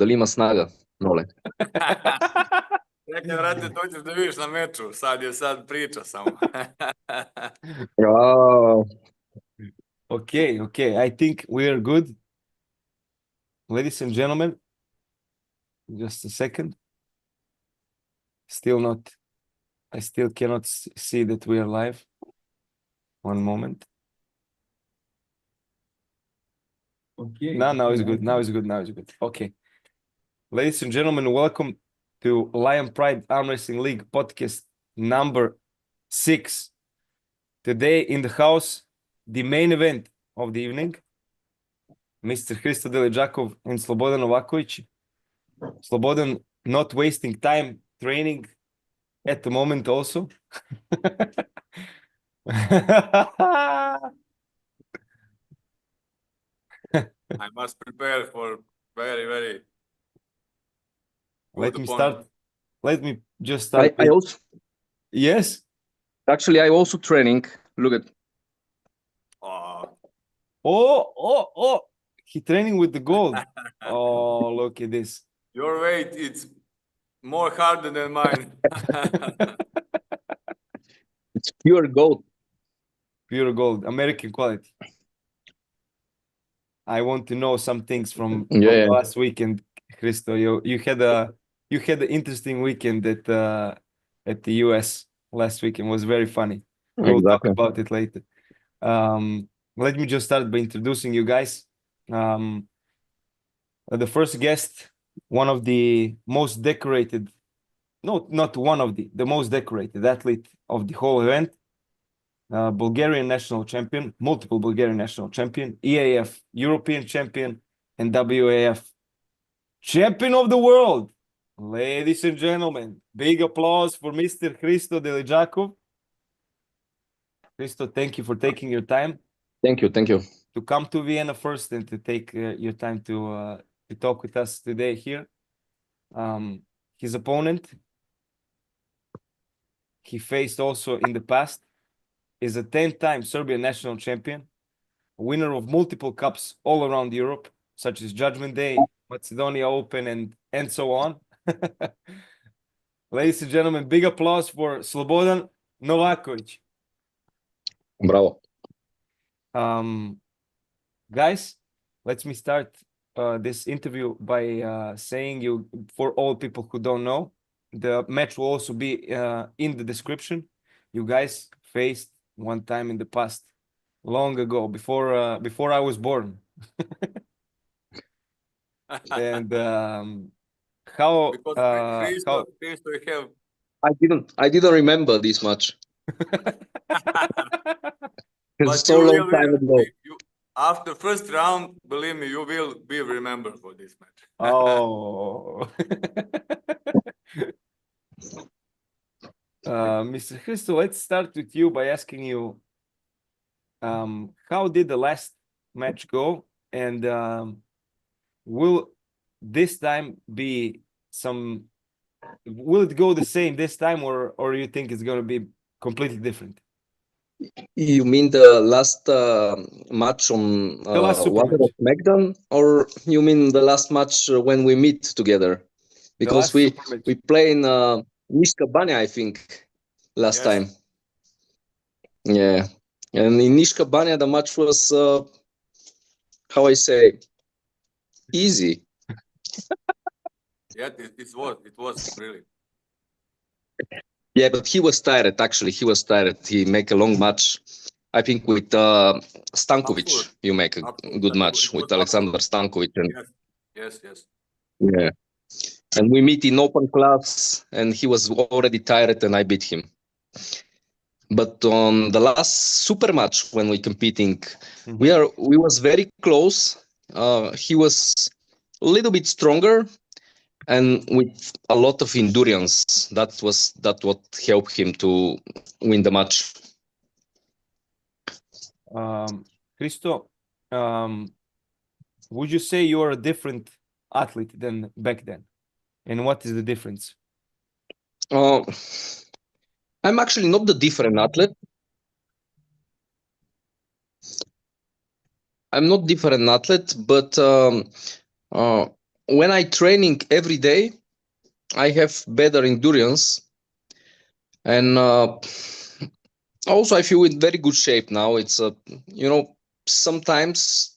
Dali ima snaga, Nole. Čekaj, vrate, to ćeš da vidiš na meču. Sad priča samo. Okay, I think we are good. Ladies and gentlemen, just a second. Still not, I still cannot see that we are live. One moment. Okay. Now it's good. Now it's good. Okay. Ladies and gentlemen, welcome to Lion Pride Arm Wrestling League podcast number 6. Today in the house, the main event of the evening, Mr. Hristo Delidzhakov and Slobodan Novakovic. Slobodan not wasting time training at the moment also. I must prepare for very Let good me opponent. start. Let me just start. I also, Yes. actually, I also training. Look at, Oh, He training with the gold. Oh, look at this. your weight, it's more harder than mine. it's pure gold. Pure gold, American quality. I want to know some things from Yeah. last weekend, Hristo. You had an interesting weekend at the US last weekend. It was very funny. We'll talk Exactly. about it later. Let me just start by introducing you guys. The first guest, one of the most decorated, no, not one of the most decorated athlete of the whole event. Bulgarian national champion, multiple Bulgarian national champion, EAF European champion, and WAF champion of the world. Ladies and gentlemen, big applause for Mr. Hristo Delidzhakov. Hristo, thank you for taking your time Thank you. to come to Vienna first and to take your time to talk with us today here. His opponent, he faced also in the past, is a 10-time Serbian national champion, winner of multiple cups all around Europe, such as Judgment Day, Macedonia Open, and so on. Ladies and gentlemen, big applause for Slobodan Novakovic. Bravo. Guys, let me start this interview by saying you, for all people who don't know, the match will also be in the description. You guys faced one time in the past, long ago, before I was born. And how Hristo, you have I didn't remember this much. But It's so you long time ago. after first round, believe me, you will be remembered for this match. Oh. Mr. Hristo, let's start with you by asking you, how did the last match go, and will this time be will it go the same this time, or you think it's going to be completely different? You mean the last match on The last Super Wonder Match. of Smackdown, or you mean the last match when we meet together? Because we play in Niška Banja, I think, last time. Yeah, and in Niška Banja the match was how I say, easy. Yeah, it was really. Yeah, but he was tired. Actually, he was tired. He make a long match. I think with Stankovic, Absolutely. you make a good match with Alexander Stankovic. And, Yes. yeah, and we meet in open class, and he was already tired, and I beat him. But on the last super match when we competing, we was very close. He was a little bit stronger, and with a lot of endurance. That what helped him to win the match. Hristo, would you say you are a different athlete than back then? And what is the difference? I'm actually not the different athlete. I'm not different athlete, but when I training every day, I have better endurance, and also I feel in very good shape now. It's sometimes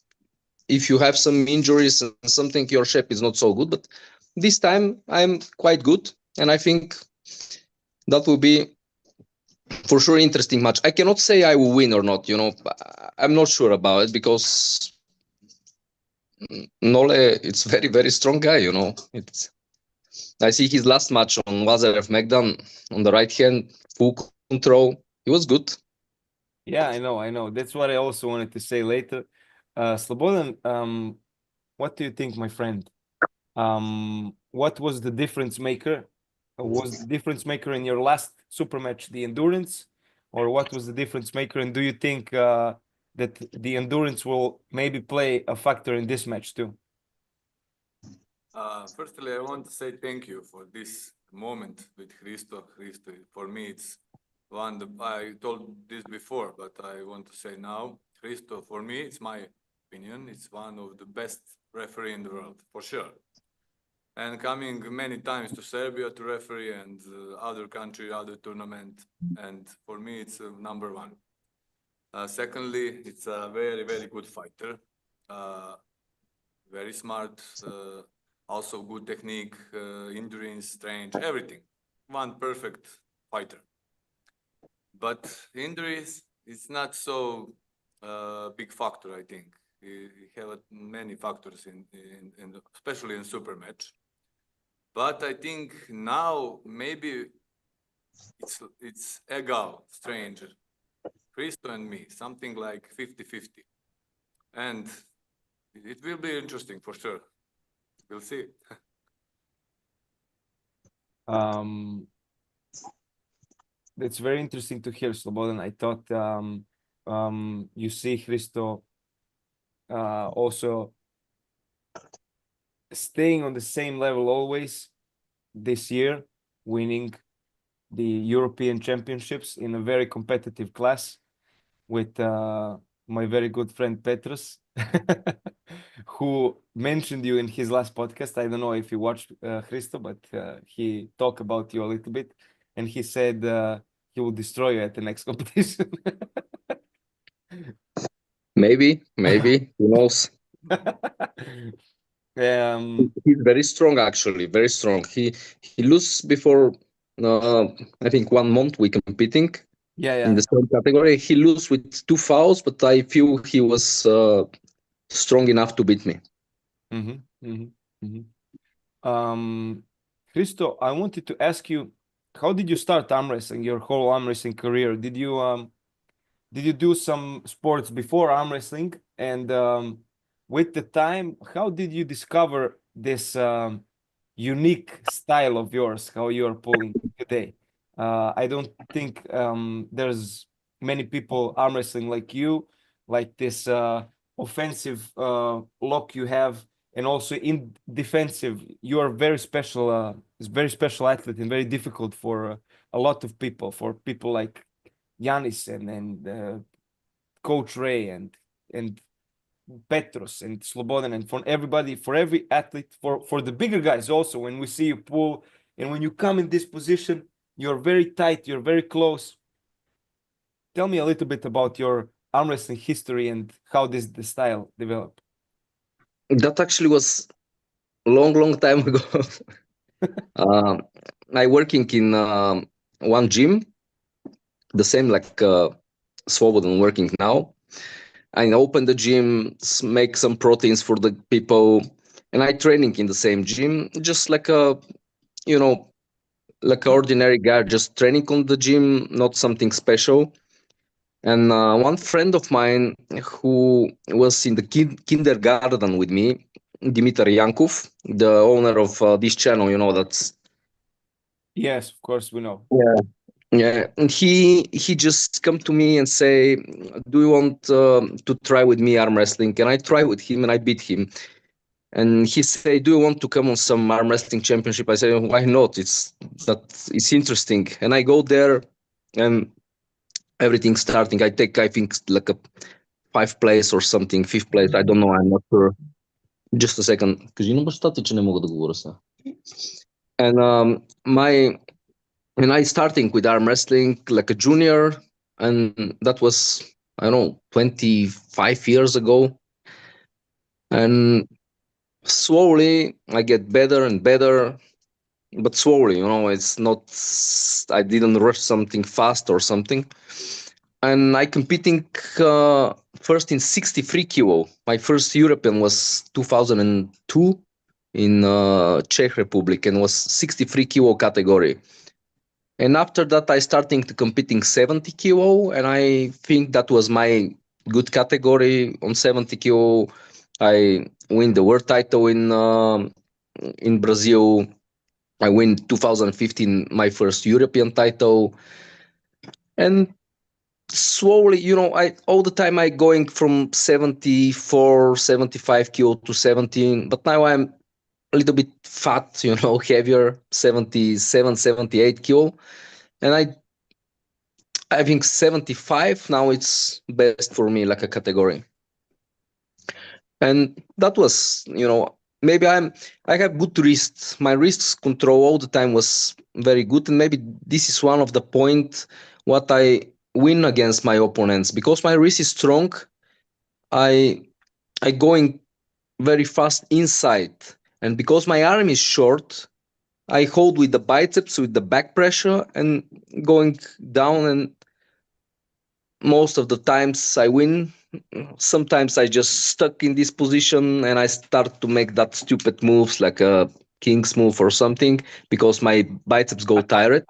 if you have some injuries and something, your shape is not so good, but this time I'm quite good, and I think that will be for sure interesting match. I cannot say I will win or not. I'm not sure about it because Nole, it's very, very strong guy. I see his last match on Lazarev Megdan on the right hand, full control. He was good. Yeah, I know. That's what I also wanted to say later. Slobodan, what do you think, my friend? What was the difference maker? Was the difference maker in your last super match the endurance, or what was the difference maker? And do you think that the endurance will maybe play a factor in this match too? Firstly, I want to say thank you for this moment with Hristo. For me, it's one that I told this before, but I want to say now, Hristo, for me, it's my opinion, it's one of the best referee in the world, for sure. And coming many times to Serbia to referee and other country, other tournament, and for me, it's number one. Secondly, it's a very, very good fighter, very smart, also good technique, endurance, strength, everything. One perfect fighter. But injuries, it's not so big factor, I think. We have many factors in especially in super match. But I think now maybe it's egal, stranger, Hristo and me, something like 50-50. And it will be interesting for sure. We'll see. That's very interesting to hear, Slobodan. I thought you see Hristo also staying on the same level always this year, winning the European Championships in a very competitive class with my very good friend Petrus, who mentioned you in his last podcast. I don't know if you watched Hristo, but he talked about you a little bit, and he said he will destroy you at the next competition. Maybe, who knows? He's very strong, actually, very strong. He lose before I think 1 month we competing in the same category. He lose with 2 fouls, but I feel he was strong enough to beat me. Hristo, I wanted to ask you, how did you start arm wrestling, your whole arm wrestling career? Did you do some sports before arm wrestling? And with the time, how did you discover this unique style of yours, how you are pulling today? I don't think there's many people arm wrestling like you, like this offensive lock you have, and also in defensive. You are very special, very special athlete, and very difficult for a lot of people, for people like Yanis and Coach Ray and Petros and Slobodan, and for everybody, for every athlete, for the bigger guys also. When we see you pull and when you come in this position, you're very tight, you're very close. Tell me a little bit about your arm wrestling history and how the style developed. That actually was long time ago. I working in one gym, the same like Slobodan working now. I open the gym, make some proteins for the people, and I training in the same gym, just like a, like an ordinary guy, just training on the gym, not something special. And one friend of mine who was in the kindergarten with me, Dmitry Yankov, the owner of this channel, that's. Yes, of course, we know. Yeah, and he just come to me and say, "Do you want to try with me arm wrestling?" And I try with him and I beat him. And he say, "Do you want to come on some arm wrestling championship?" I say, "Why not? It's interesting." And I go there, and everything starting. I think like a 5th place or something, 5th place. I don't know. I'm not sure. Just a second. Кажи на баща ти, че не мога да говоря сега. And when I starting with arm wrestling like a junior, and that was, I don't know, 25 years ago. And slowly I get better and better, but slowly, it's not, I didn't rush something fast or something. And I competing first in 63 kilo. My first European was 2002 in Czech Republic, and was 63 kilo category. And after that, I starting to competing 70 kilo, and I think that was my good category. On 70 kilo, I win the world title in Brazil. I win 2015 my first European title, and slowly, I all the time I going from 74, 75 kilo to 17, but now I'm a little bit fat, heavier, 77, 78 kilo, and I think 75 now it's best for me, like a category. And that was, maybe I have good wrists. My wrists control all the time was very good, and maybe this is one of the point what I win against my opponents, because my wrist is strong. I going very fast inside, and because my arm is short, I hold with the biceps, with the back pressure, and going down, and most of the times I win. Sometimes I just stuck in this position and I start to make that stupid moves like a king's move or something, because my biceps go tired.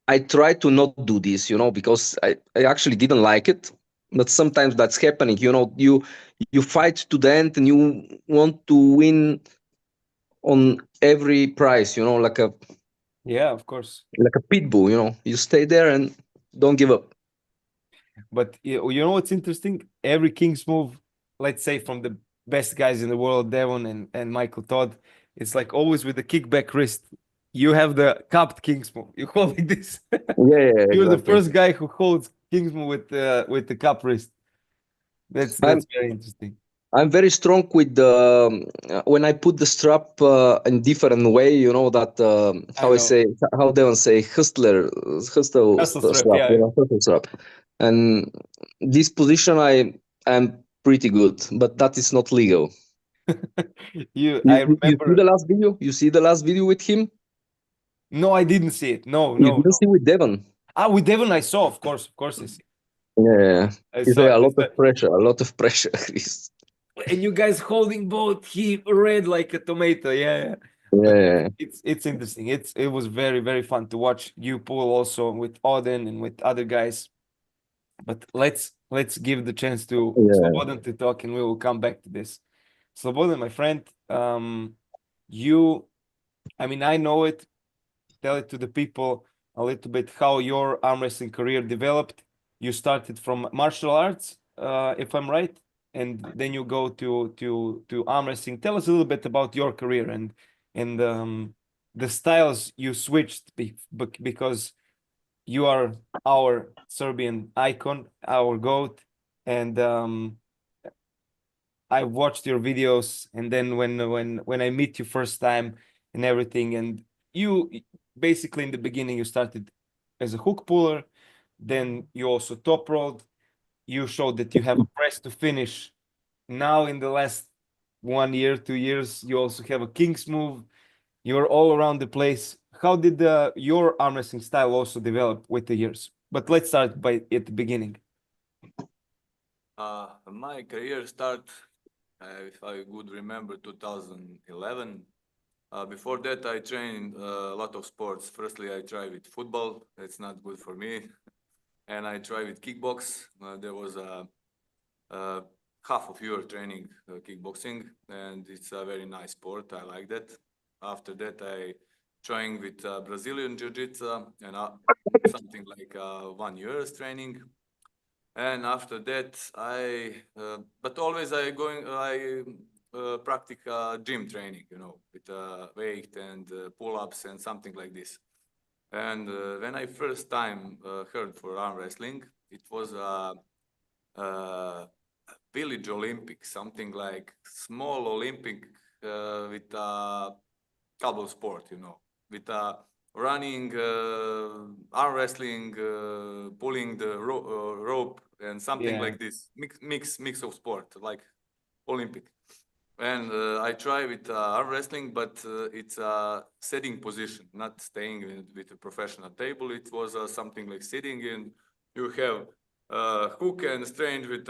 I try to not do this, because I actually didn't like it. But sometimes that's happening. You fight to the end and you want to win on every price, like a Of course. like a pit bull, you stay there and don't give up. But you know what's interesting? Every King's move, let's say from the best guys in the world, Devon and Michael Todd, it's like always with the kickback wrist. You have the cupped King's move. You hold like this. Yeah, You're the exactly. first guy who holds King's move with the cup wrist. That's very interesting. I'm very strong with the when I put the strap in different way. That how I say, how they say, hustler strap, hustle strap, and this position I'm pretty good, but that is not legal. I You see remember. the last video? You see the last video with him? No, I didn't see it. No. You didn't see with Devon? With Devon, I saw, of course, I see. Yeah, I it's saw a lot of pressure, Chris. And you guys holding both, he red like a tomato. Yeah. It's interesting. It was very, very fun to watch you pull also with Odin and with other guys. But let's give the chance to Slobodan to talk, and we will come back to this. Slobodan, my friend, I know it. Tell it to the people a little bit how your arm wrestling career developed. You started from martial arts, if I'm right, and then you go to arm wrestling. Tell us a little bit about your career and the styles you switched because you are our Serbian icon, our GOAT, and I watched your videos, and then when I meet you first time and everything, and you basically in the beginning you started as a hook puller, then you also top rolled. You showed that you have a press to finish. Now in the last 1 year, 2 years, you also have a king's move. You're all around the place. How did your arm wrestling style also develop with the years? But let's start at the beginning. My career start, if I would remember, 2011. Before that, I trained a lot of sports. Firstly, I tried with football. It's not good for me. And I tried with kickbox. There was a half of year training kickboxing, and it's a very nice sport. I like that. After that, I trained with Brazilian Jiu-Jitsu and something like 1 year's training. And after that, but always I practice gym training, with weight and pull-ups and something like this. And when I first time heard for arm wrestling, it was a village Olympics, something like small Olympic with cowboy sport, you know, with running, arm wrestling, pulling the rope, and something like this. Mix of sport, like Olympic. And I try with arm wrestling, but it's a sitting position, not staying with a professional table. It was something like sitting in. You have hook and strange with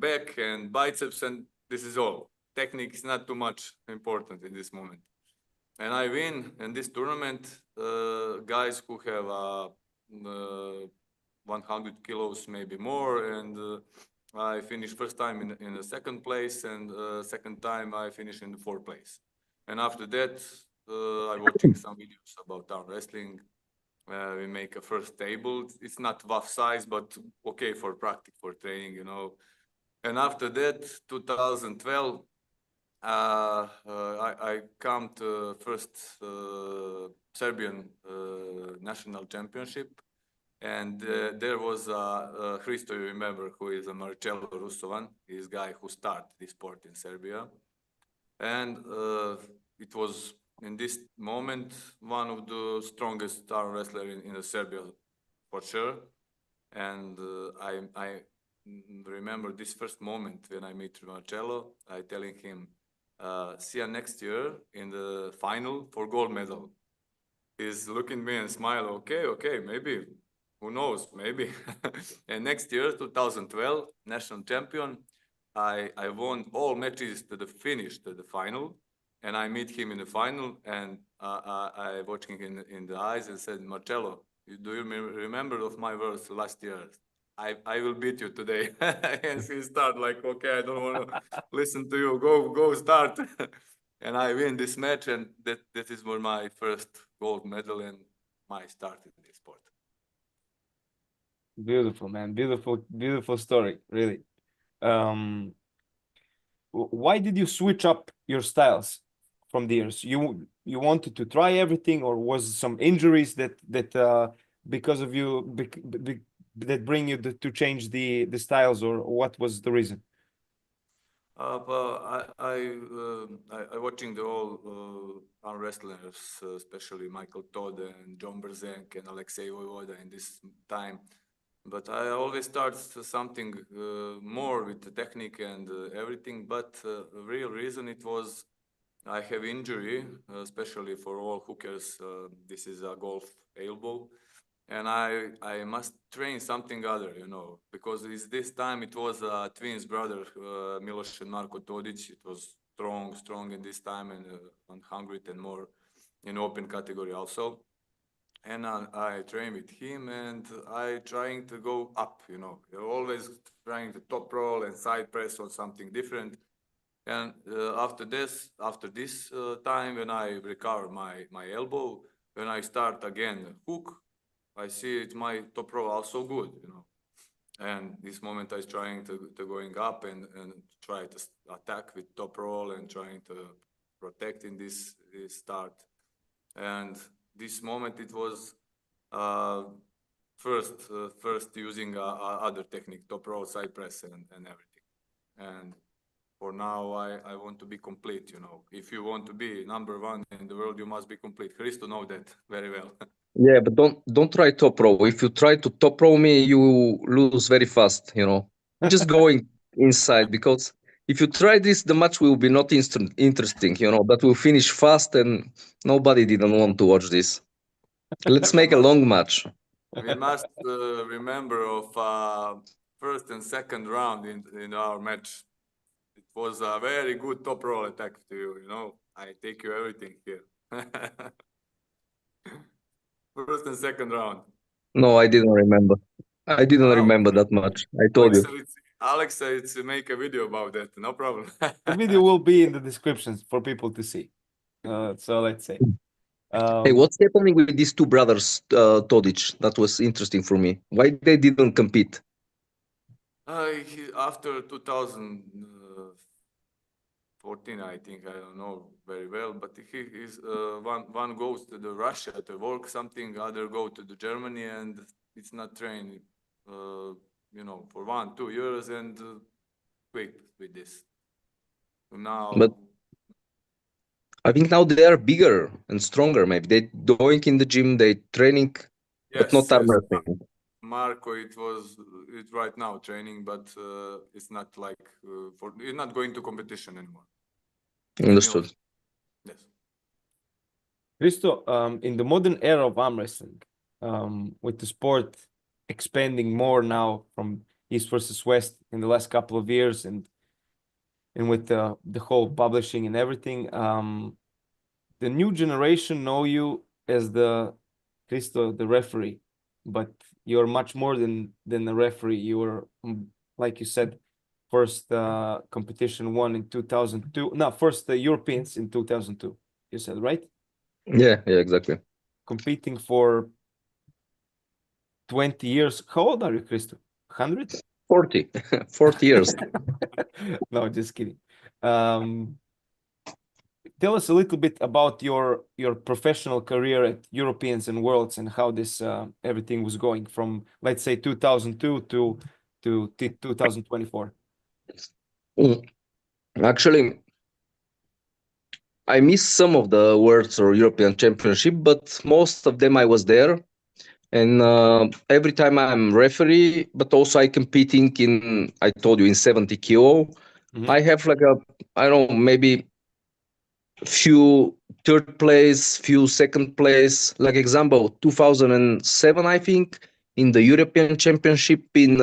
back and biceps, and this is all. Technique is not too much important in this moment. And I win in this tournament. Guys who have 100 kilos, maybe more, and I finished first time in the second place, and second time I finished in the fourth place. And after that, I watching some videos about arm wrestling. We make a first table. It's not WAF size, but okay for practice, for training, you know. And after that, 2012, I come to first Serbian national championship. And there was Hristo, you remember, who is a Marcello Russovan, this guy who started this sport in Serbia. And it was, in this moment, one of the strongest arm wrestlers in Serbia, for sure. And I remember this first moment when I meet Marcello, I telling him, see you next year in the final for gold medal. He's looking at me and smile, okay, maybe. Who knows, maybe. And next year, 2012, national champion, I won all matches to the finish, to the final. And I meet him in the final, and I watched him in the eyes and said, Marcello, do you remember of my words last year? I will beat you today. And he start like, okay, I don't want to listen to you. Go start. And I win this match, and that is my first gold medal and my start in this sport. Beautiful, man. Beautiful story, really. Why did you switch up your styles from the years? You wanted to try everything, or was some injuries that because of you that bring you to change the styles, or what was the reason? Well, I watching the all arm wrestlers, especially Michael Todd and John Brzenk and Alexei Voivoda in this time. But I always start something more with the technique and everything. But the real reason it was I have injury, especially for all hookers. This is a golf elbow. And I must train something other, you know, because this time it was twins brother, Miloš and Marko Todić. It was strong in this time, and 100 and more in open category also. And I train with him, and I trying to go up, you know. You're always trying to top roll and side press or something different. And after this time, when I recover my elbow, when I start again hook, I see it's my top row also good, you know. And this moment I was trying to going up and try to attack with top roll and trying to protect in this start. And this moment it was first using other technique, top roll, side press and everything. And for now I want to be complete, you know. If you want to be number one in the world, you must be complete. Hristo know that very well. Yeah, but don't try top row. If you try to top row me, you lose very fast, you know. Just going inside, because if you try this, the match will be not interesting, you know, but will finish fast and nobody didn't want to watch this. Let's make a long match. We must remember of first and second round in our match. It was a very good top roll attack to you, you know. I take you everything here. First and second round. No, I didn't remember. I didn't remember that much. I told you. Alex, it's make a video about that. No problem. The video will be in the descriptions for people to see. So let's say. Hey, what's happening with these two brothers, Todić? That was interesting for me. Why they didn't compete? After 2014, I think, I don't know very well, but he is one goes to the Russia to work something, other go to the Germany, and it's not trained, you know, for 1-2 years, and equipped with this. Now, But I think now they are bigger and stronger. Maybe they doing in the gym, they training, but not arm wrestling. Marco, it's right now training, but it's not like it's not going to competition anymore. Understood. Yes. Hristo, in the modern era of arm wrestling, with the sport expanding more now from East versus West in the last couple of years, and with the whole publishing and everything, the new generation know you as the Hristo, the referee, but you're much more than a referee. You were, like you said, first competition won in 2002. No, first the Europeans in 2002. You said, right? Yeah, exactly. Competing for 20 years. How old are you, Hristo? 100? 40, 40 years. No, just kidding. Tell us a little bit about your professional career at Europeans and Worlds, and how this everything was going from, let's say, 2002 to 2024. Actually, I missed some of the Worlds or European Championship, but most of them I was there. And every time I'm referee, but also I competing in, I told you, in 70 kilo. I have like I don't know, maybe few third place, few second place. Like example, 2007, I think, in the European Championship in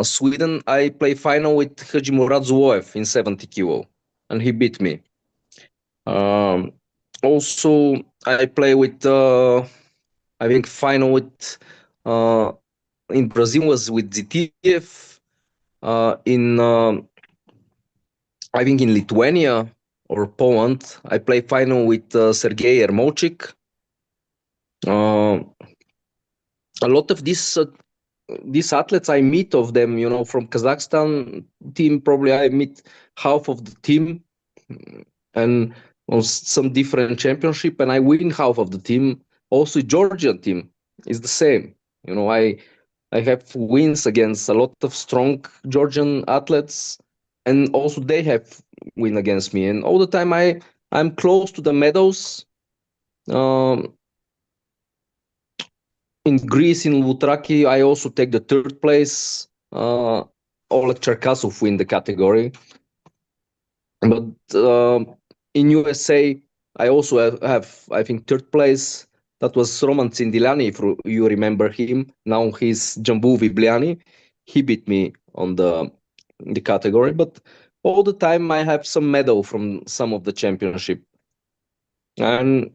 Sweden, I play final with Hristo Delidzhakov in 70 kilo, and he beat me. Also, I play with, I think, final with, in Brazil was with ZTF, in, I think in Lithuania or Poland, I play final with Sergei Ermochik. A lot of these athletes I meet of them, from Kazakhstan team, probably I meet half of the team, and on some different championship, and I win half of the team. Also, Georgian team is the same. I have wins against a lot of strong Georgian athletes, and also they have win against me. And all the time I'm close to the medals. In Greece, in Loutraki, I also take the third place. Oleg Cherkasov win the category. But in USA, I also have, I think, third place. That was Roman Tsindiliani, if you remember him. Now he's Jambu Vibliani. He beat me on the category. But all the time I have some medal from some of the championship. And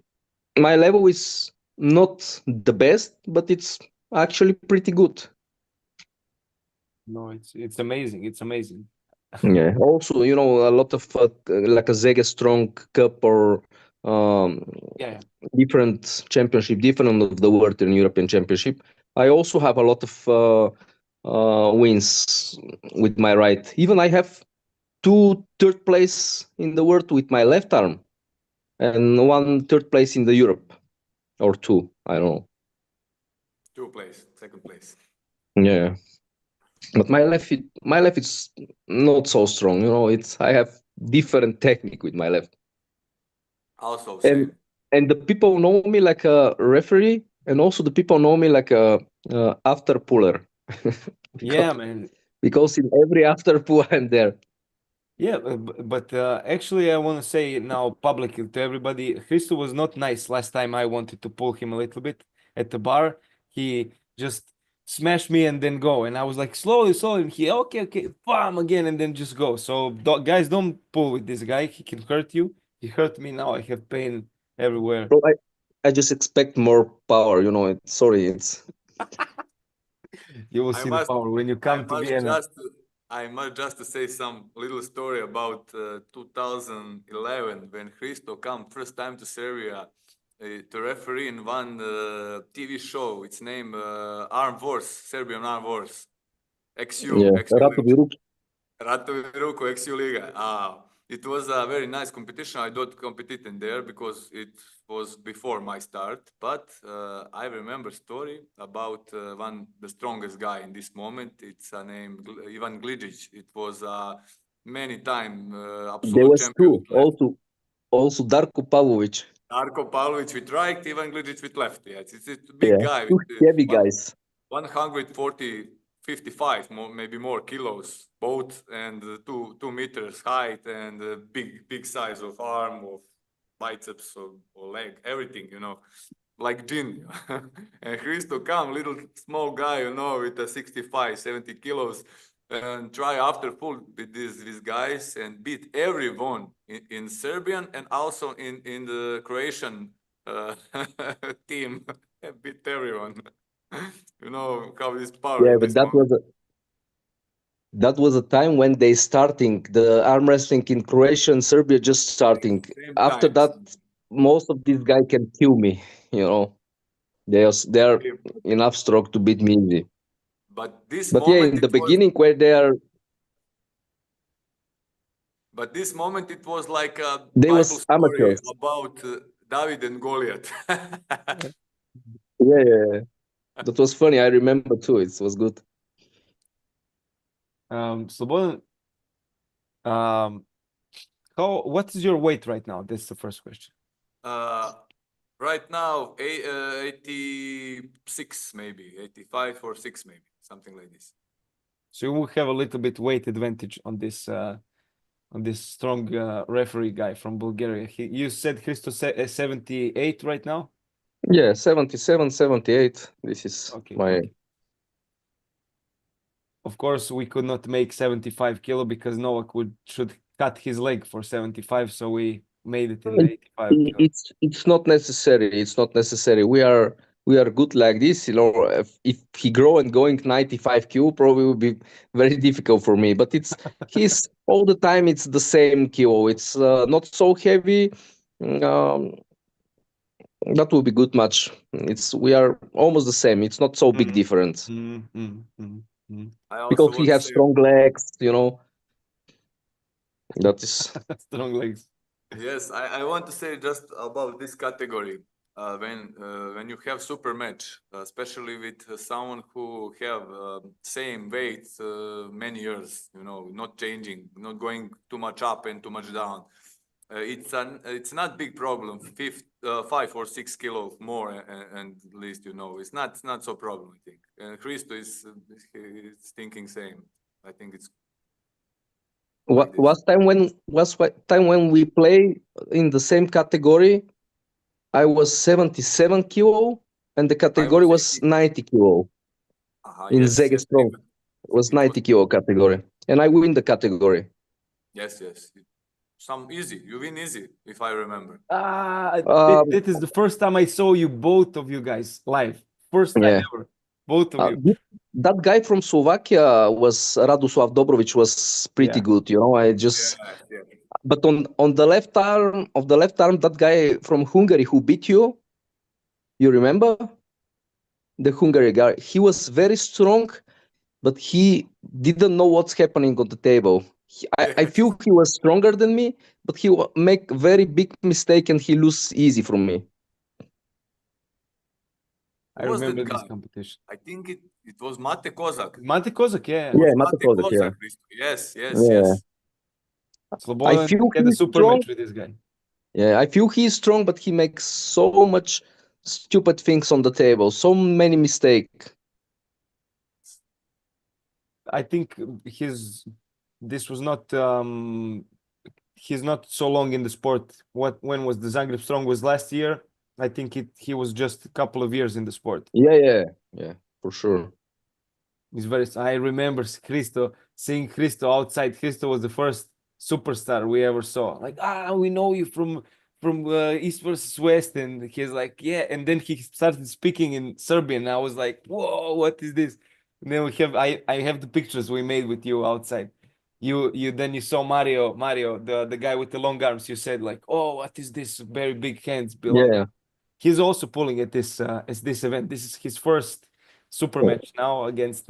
my level is not the best, but it's actually pretty good. No, it's amazing. It's amazing. Yeah. Also, a lot of like a Zega Strong Cup or different championship, different of the World and European Championship. I also have a lot of wins with my right. Even I have 2 third place in the world with my left arm, and 1 third place in the Europe, or 2, I don't know. 2nd place. Yeah. But my left is not so strong. I have different technique with my left. Also same. And the people know me like a referee, and also the people know me like a after puller. Yeah, man. Because in every after pull I'm there. Yeah, but actually, I want to say now publicly to everybody, Hristo was not nice last time. I wanted to pull him a little bit at the bar. He just smashed me and then go, and I was like, slowly, and he, okay, bam, again, and then just go. So guys, don't pull with this guy. He can hurt you. He hurt me now. I have pain everywhere. So I just expect more power. It's You will see the power when you come to Vienna. I must just say some little story about 2011 when Hristo come first time to Serbia to referee in one TV show. It's named Armed Wars, Serbian Armed Wars. XU. Ratovi Ruku. Ratovi Ruku, XU Liga. it was a very nice competition. I don't compete in there because it was before my start. But I remember story about the strongest guy in this moment. It's a name Ivan Glidzic. It was many time absolute There was champion. two. Also Darko Pavlovic. Darko Pavlovic with right, Ivan Glidzic with left. Yes, it's a big guy. Two heavy guys. 140, 55, maybe more kilos, both, and 2 meters height, and big size of arm, of biceps, or leg, everything, like gin. And Hristo come, little small guy, with a 65, 70 kilos, and try after full with these guys and beat everyone in Serbian and also in the Croatian team. Beat everyone. How this power. Yeah, but that was a time when they starting the arm wrestling in Croatia and Serbia just starting. After that, most of these guys can kill me. They're enough strong to beat me easy. But in the beginning where they are. But this moment it was like a Bible story amateurs. about David and Goliath. Yeah. That was funny. I remember too. It was good. Slobodan, what is your weight right now? That's the first question. Right now, 86 maybe, 85 or 6 maybe, something like this. So you will have a little bit weight advantage on this strong referee guy from Bulgaria. You said Hristos 78 right now? Yeah, 77, 78. This is my... Okay. Of course, we could not make 75 kilo because Novak should cut his leg for 75, so we made it in 85 kilo. It's not necessary. It's not necessary. We are good like this. If he grow and going 95 kilo, probably will be very difficult for me. But he's all the time. It's the same kilo. It's not so heavy. That will be good match. We are almost the same. It's not so big difference. Because he has strong legs, That is strong legs. Yes, I want to say just about this category. When you have super match, especially with someone who have same weight many years, not changing, not going too much up and too much down. It's not big problem. 5 or 6 kilos more, and at least it's not so problem. I think. And Hristo is thinking same. I think it's. Was time when we play in the same category. I was 77 kilo, and the category was 90 kilo. In Zege Strong, it was 90 kilo category, and I win the category. Yes. Some easy. You win easy, if I remember. This is the first time I saw you, both of you guys, live. First time ever. Both of you. That guy from Slovakia was Radoslav Dobrovic, was pretty good. I just. Yeah. But on the left arm, that guy from Hungary who beat you, you remember? The Hungary guy. He was very strong, but he didn't know what's happening on the table. I feel he was stronger than me, but he make very big mistake and he lose easy from me. I remember this competition. I think it was Mate Kozak. Mate Kozak, yeah. Yeah, Mate Kozak, yeah. Yes. Slobodan had a super match with this guy. Yeah, I feel he's strong, but he makes so much stupid things on the table, so many mistakes. I think he's not so long in the sport. When was the Zagreb Strong was last year? I think he was just a couple of years in the sport. Yeah, for sure. I remember seeing Hristo outside. Hristo was the first superstar we ever saw. Like, we know you from East versus West, and he's like, yeah. And then he started speaking in Serbian. I was like, whoa, what is this? And then I have the pictures we made with you outside. Then you saw Mario, the guy with the long arms. You said like, oh, what is this? Very big hands below. Yeah. He's also pulling at this event. This is his first super match now against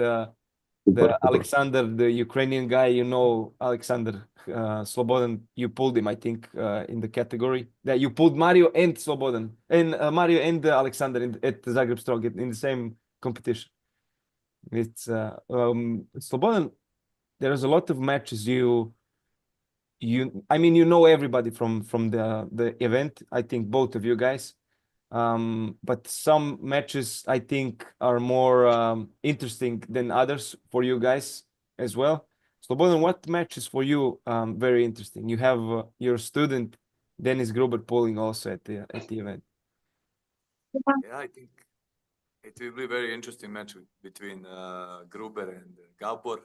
the Alexander, the Ukrainian guy, you know, Alexander Slobodan, you pulled him, I think, in the category that you pulled Mario and Slobodan, and Mario and Alexander at the Zagreb Strong in the same competition. It's Slobodan. There's a lot of matches I mean, you know everybody from the event. I think both of you guys. But some matches I think are more interesting than others for you guys as well. Slobodan, what matches for you very interesting? You have your student Dennis Gruber pulling also at the event. Yeah, I think it will be a very interesting match between Gruber and Gabor.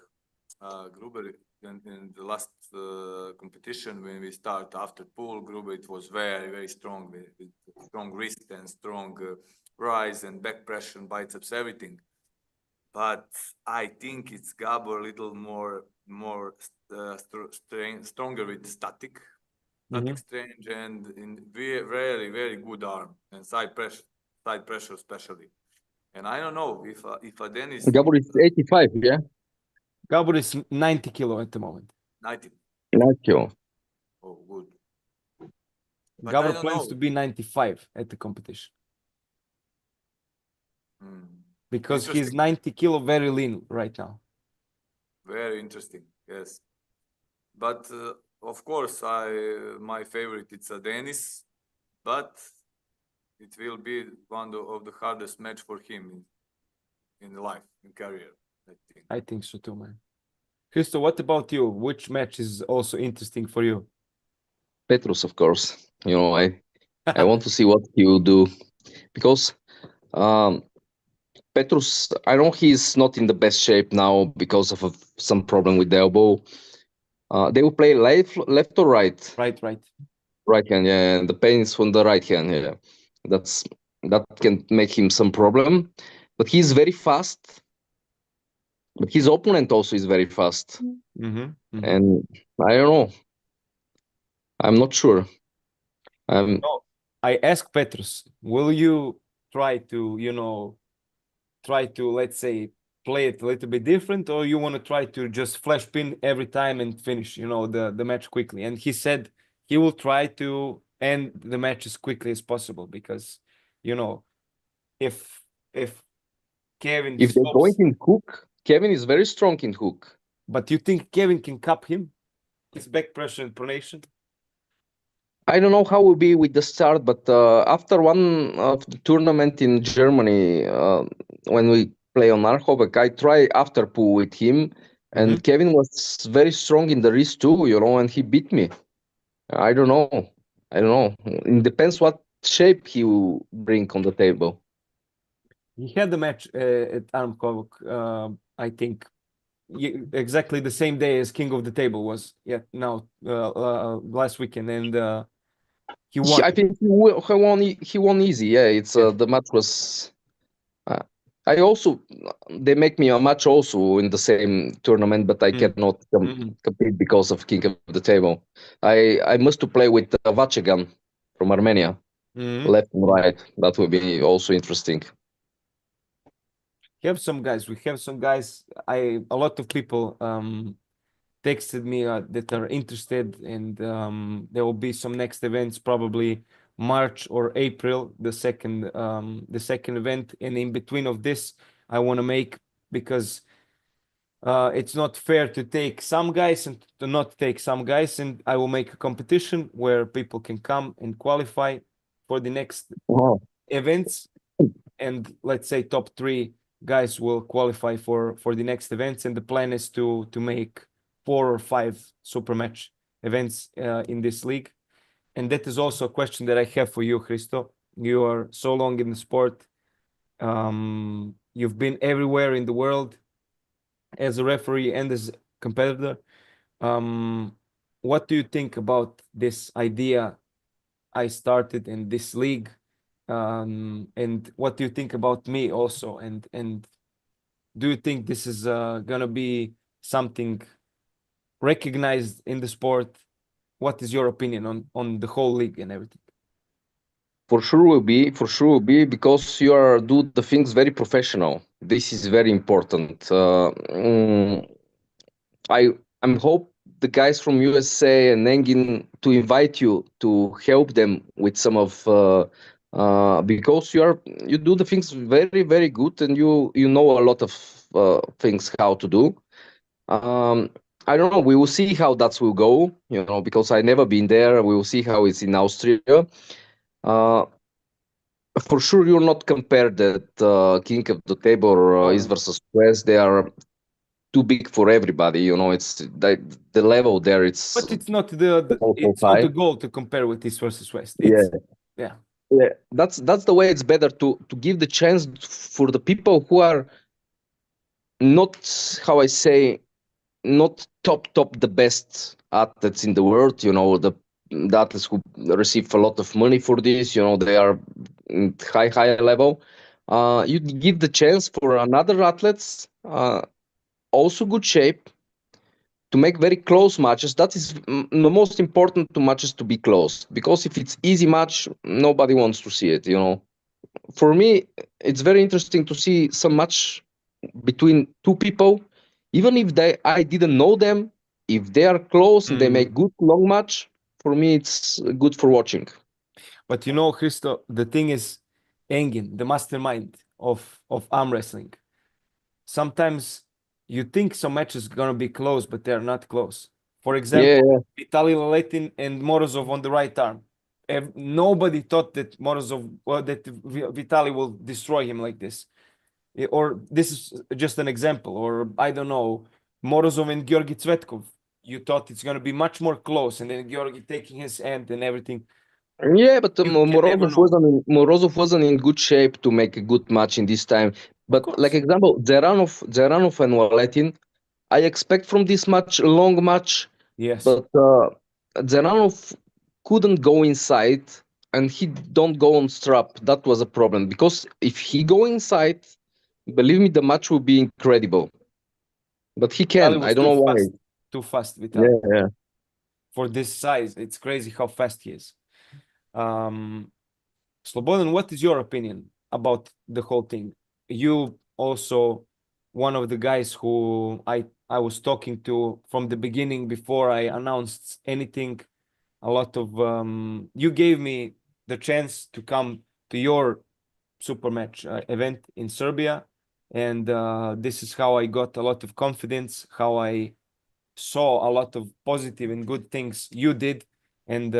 Gruber in the last competition when we start after pool, Gruber it was very strong with strong wrist and strong rise and back pressure and biceps, everything. But I think it's Gabor a little more stronger with static strength and in very good arm and side pressure especially. And I don't know if a Dennis Gabor is 85, yeah? Gabor is 90 kilo at the moment. 90. 90 kilo. Oh, good. But Gabor I don't plans know. to be 95 at the competition because he's 90 kilo, very lean right now. Very interesting, yes. But of course, my favorite it's a Dennis, but it will be one of the hardest match for him in life, in career, I think. I think so too, man. Hristo, what about you? Which match is also interesting for you? Petrus, of course. You know, I want to see what he will do because Petrus, I know he's not in the best shape now because of some problem with the elbow. They will play left or right? Right. Right hand, yeah. And the pain is from the right hand, yeah. That can make him some problem. But he's very fast. But his opponent also is very fast. And I don't know. I'm not sure. No, I asked Petrus, will you try to, let's say, play it a little bit different, or you want to try to just flash pin every time and finish, the match quickly? And he said he will try to end the match as quickly as possible because, if Kevin if they're going in hook, Kevin is very strong in hook. But you think Kevin can cup him? His back pressure and pronation? I don't know how it will be with the start, but after one of the tournament in Germany, when we play on Arhovek, I try after pool with him, and Kevin was very strong in the wrist too, and he beat me. I don't know. It depends what shape he will bring on the table. He had the match at Armhovek, I think, exactly the same day as King of the Table was. Last weekend, and he won. I think he won easy. Yeah, it's the match was. They make me a match also in the same tournament, but I cannot compete because of King of the Table. I must to play with Vachegan from Armenia, left and right. That will be also interesting. We have some guys. A lot of people texted me that are interested, and there will be some next events, probably March or April, the second event. And in between of this, I want to make, because it's not fair to take some guys and to not take some guys, and I will make a competition where people can come and qualify for the next events, and let's say top 3 guys will qualify for the next events, and the plan is to make 4 or 5 super match events in this league. And that is also a question that I have for you, Hristo. You are so long in the sport. You've been everywhere in the world as a referee and as a competitor. What do you think about this idea I started in this league? And what do you think about me also? And do you think this is gonna be something recognized in the sport? What is your opinion on the whole league and everything? For sure will be. For sure will be because you are do the things very professional. This is very important. I I'm hope the guys from USA and Engin to invite you to help them with some of because you do the things very good and you know a lot of things how to do. Um, I don't know. We will see how that will go. Because I never been there. We will see how it's in Austria. Uh, for sure, you'll not compare that King of the Table or East versus West. They are too big for everybody. It's the level there. But it's not the Also it's not high. the goal to compare with East versus West. Yeah, It's yeah. yeah. That's the way. It's better to give the chance for the people who are not, how I say, not top the best athletes in the world. The athletes who receive a lot of money for this. They are high level. You give the chance for another athletes, also good shape, to make very close matches. That is the most important to matches to be close, because if it's easy match, nobody wants to see it. For me, it's very interesting to see some match between two people, even if I didn't know them. If they are close and they make good long match, for me it's good for watching. But Hristo, the thing is, Engin, the mastermind of arm wrestling. Sometimes you think some matches gonna be close, but they're not close. For example, Vitaly Laletin and Morozov on the right arm. Nobody thought that Vitaly will destroy him like this. Or this is just an example. Or I don't know, Morozov and Georgi Tsvetkov. You thought it's gonna be much more close, and then Georgi taking his hand and everything. Yeah, but You can never know. Morozov wasn't in good shape to make a good match in this time. But like example, Zeranov and Waletin, I expect from this match a long match. Yes. But Zeranov couldn't go inside, and he don't go on strap. That was a problem, because if he go inside, believe me, the match will be incredible. But he can. I don't know why. Too fast, Vitaly. Yeah. For this size, it's crazy how fast he is. Slobodan, what is your opinion about the whole thing? You also one of the guys who I was talking to from the beginning before I announced anything. A lot of you gave me the chance to come to your Super Match event in Serbia, and this is how I got a lot of confidence, how I saw a lot of positive and good things you did, and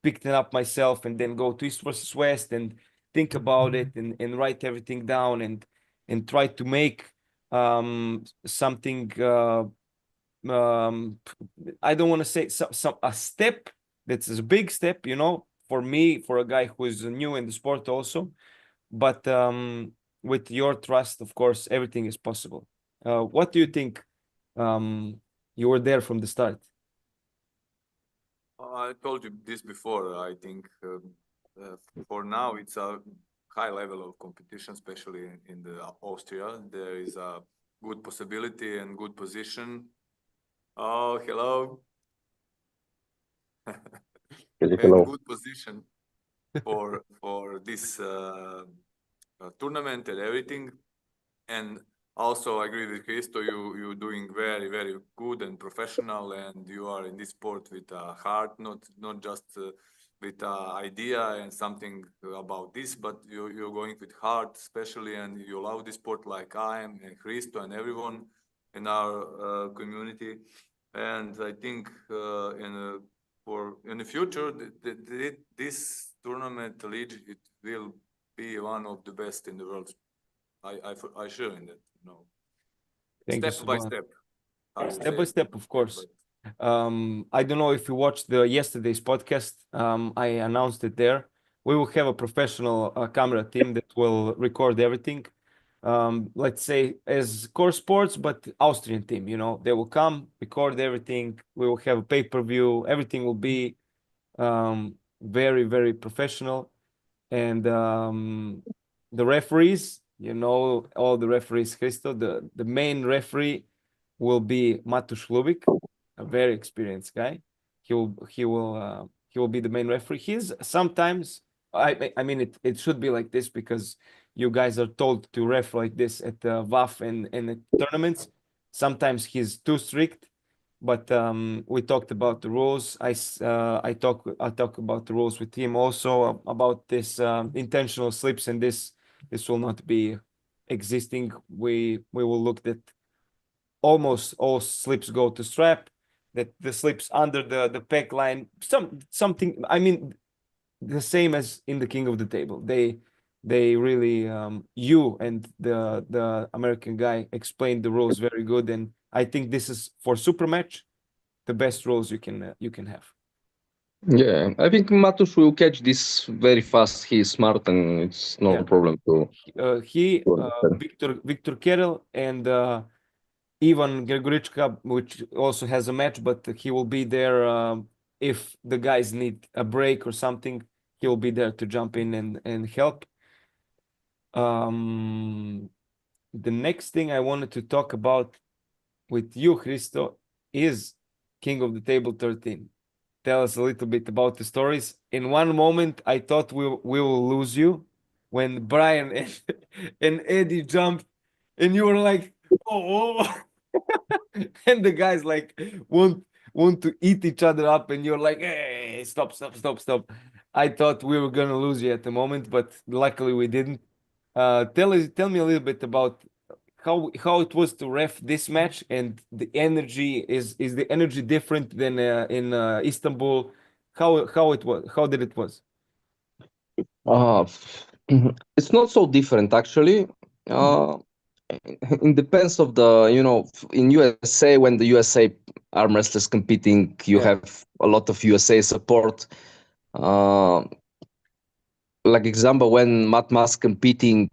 picked it up myself, and then go to East versus West and think about it, and write everything down, and try to make something I don't want to say a step that's a big step, for me, for a guy who is new in the sport also. But with your trust, of course, everything is possible. What do you think? You were there from the start. I told you this before. I think for now it's a high level of competition, especially in the Austria. There is a good possibility and good position. Oh, hello. And good position for this tournament and everything. And also, I agree with Hristo. You're doing very good and professional, and you are in this sport with a heart, not just with an idea and something about this, but you're going with heart, especially, and you love this sport like I am, and Hristo, and everyone in our community. And I think in the future, this tournament league, it will be one of the best in the world. I sure in that. Step by step. Step by step, of course. I don't know if you watched yesterday's podcast. I announced it there. We will have a professional camera team that will record everything. Let's say as core sports, but Austrian team, they will come, record everything. We will have a pay-per-view. Everything will be very professional. And the referees, all the referees, Hristo, the main referee will be Matusz Lubik, a very experienced guy. He will be the main referee. He's sometimes I mean, it should be like this because you guys are told to ref like this at the WAF and at tournaments. Sometimes he's too strict, but we talked about the rules. I talk about the rules with him also about this intentional slips, and this will not be existing. We will look that almost all slips go to strap, that the slips under the pec line, something, I mean, the same as in the King of the Table. They really you and the American guy explained the rules very good, and I think this is for Super Match the best rules you can have. Yeah, I think Matusz will catch this very fast. He's smart, and it's no Yeah. problem to. He to understand. Victor Kerel and Ivan Gregorichka, which also has a match, but he will be there if the guys need a break or something. He will be there to jump in and help. The next thing I wanted to talk about with you, Hristo, is King of the Table 13. Tell us a little bit about the stories. In one moment, I thought we will lose you when Brian and Eddie jumped, and you were like, oh. And the guys like want to eat each other up, and you're like, hey, stop. I thought we were gonna lose you at the moment, but luckily we didn't. Tell me a little bit about how it was to ref this match, and the energy is the energy different than in Istanbul? How it was? How did it was? It's not so different actually. It depends of the, in USA, when the USA arm wrestlers competing, you Yeah. have a lot of USA support. Like example, when Matt Mas competing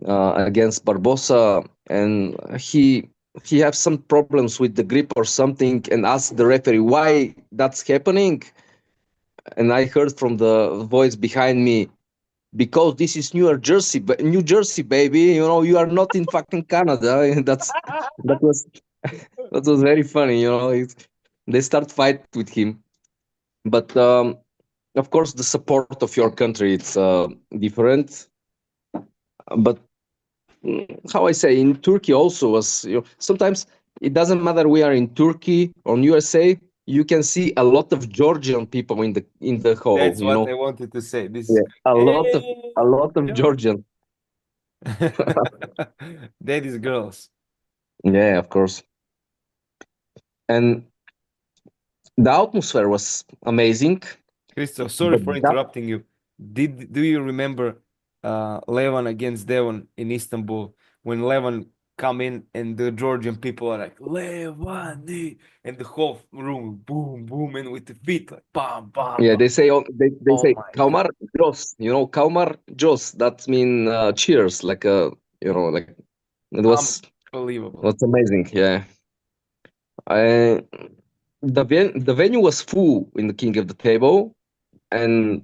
against Barbosa, and he have some problems with the grip or something, and ask the referee why that's happening. And I heard from the voice behind me, because this is New Jersey, baby. You are not in fucking Canada. And that was very funny. They start fight with him, but of course the support of your country, it's different. But how I say, in Turkey also was, sometimes it doesn't matter we are in Turkey or USA. You can see a lot of Georgian people in the hall. That's what I wanted to say. This is Yeah, a lot of Yeah. Georgian. Daddy's girls. Yeah, of course. And the atmosphere was amazing. Hristo, sorry But for interrupting you. Do you remember Levan against Devon in Istanbul when Levan come in and the Georgian people are like Levani, and the whole room boom boom, and with the feet like bam bam. yeah, bam. they say Oh say my Kalmar Jos. Kalmar Jos. That mean cheers. Like like it was Unbelievable. amazing. Yeah. The venue was full in the King of the Table, and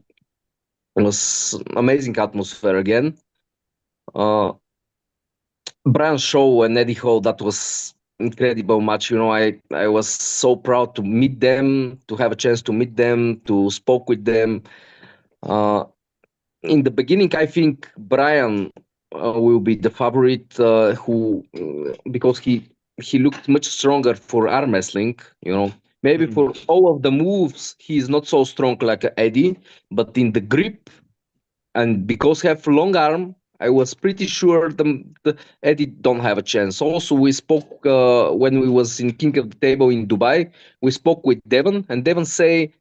it was amazing atmosphere again. Brian's show and Eddie Hall, that was incredible match. I was so proud to meet them, to have a chance to meet them, to spoke with them. In the beginning, I think Brian will be the favorite, who because he looked much stronger for arm wrestling. Maybe for all of the moves, he's not so strong like Eddie, but in the grip, and because he have long arm, I was pretty sure the Eddie don't have a chance. Also, we spoke when we was in King of the Table in Dubai. We spoke with Devon, and Devon say,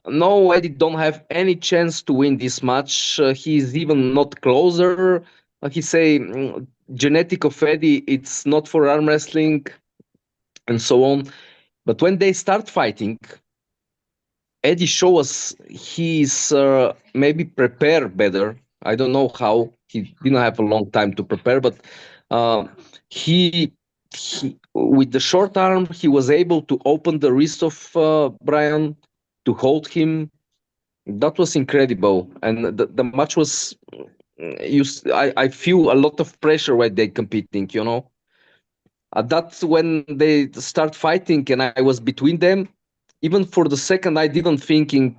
no, Eddie don't have any chance to win this match. He's even not closer. He say, genetic of Eddie, it's not for arm wrestling, and so on. But when they start fighting, Eddie show us he's maybe prepared better. I don't know how. He didn't have a long time to prepare, but he with the short arm, he was able to open the wrist of Brian, to hold him. That was incredible, and the match was. I feel a lot of pressure when they competing. That's when they start fighting, and I was between them. Even for the second, I didn't thinking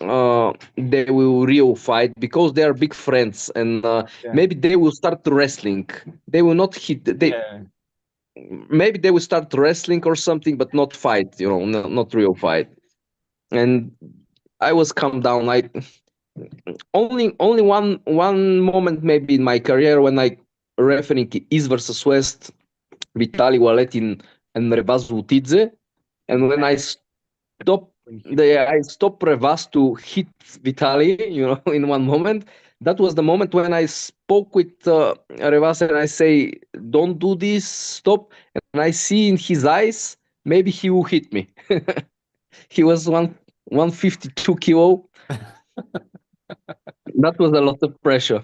they will real fight because they are big friends, and Yeah. maybe they will start wrestling. They will not hit. Yeah. Maybe they will start wrestling or something, but not fight. Not real fight. And I was calm down. I only one moment maybe in my career when I refereeing East versus West, Vitaly Waletin and Revaz Vutidze, and when I stopped Revaz to hit Vitaly, in one moment. That was the moment when I spoke with Revaz and I say, "Don't do this, stop." And I see in his eyes, maybe he will hit me. He was 152 kilo. That was a lot of pressure.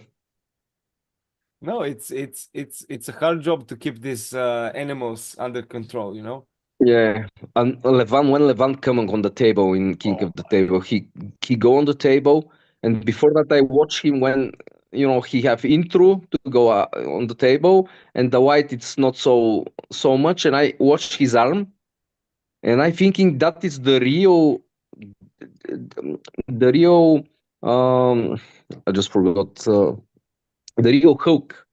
No, it's a hard job to keep these animals under control, Yeah, and when Levan coming on the table in King of the Table, he go on the table, and before that I watch him when he have intro to go on the table, and the white it's not so much, and I watch his arm, and I thinking that is the real I just forgot the real Hulk.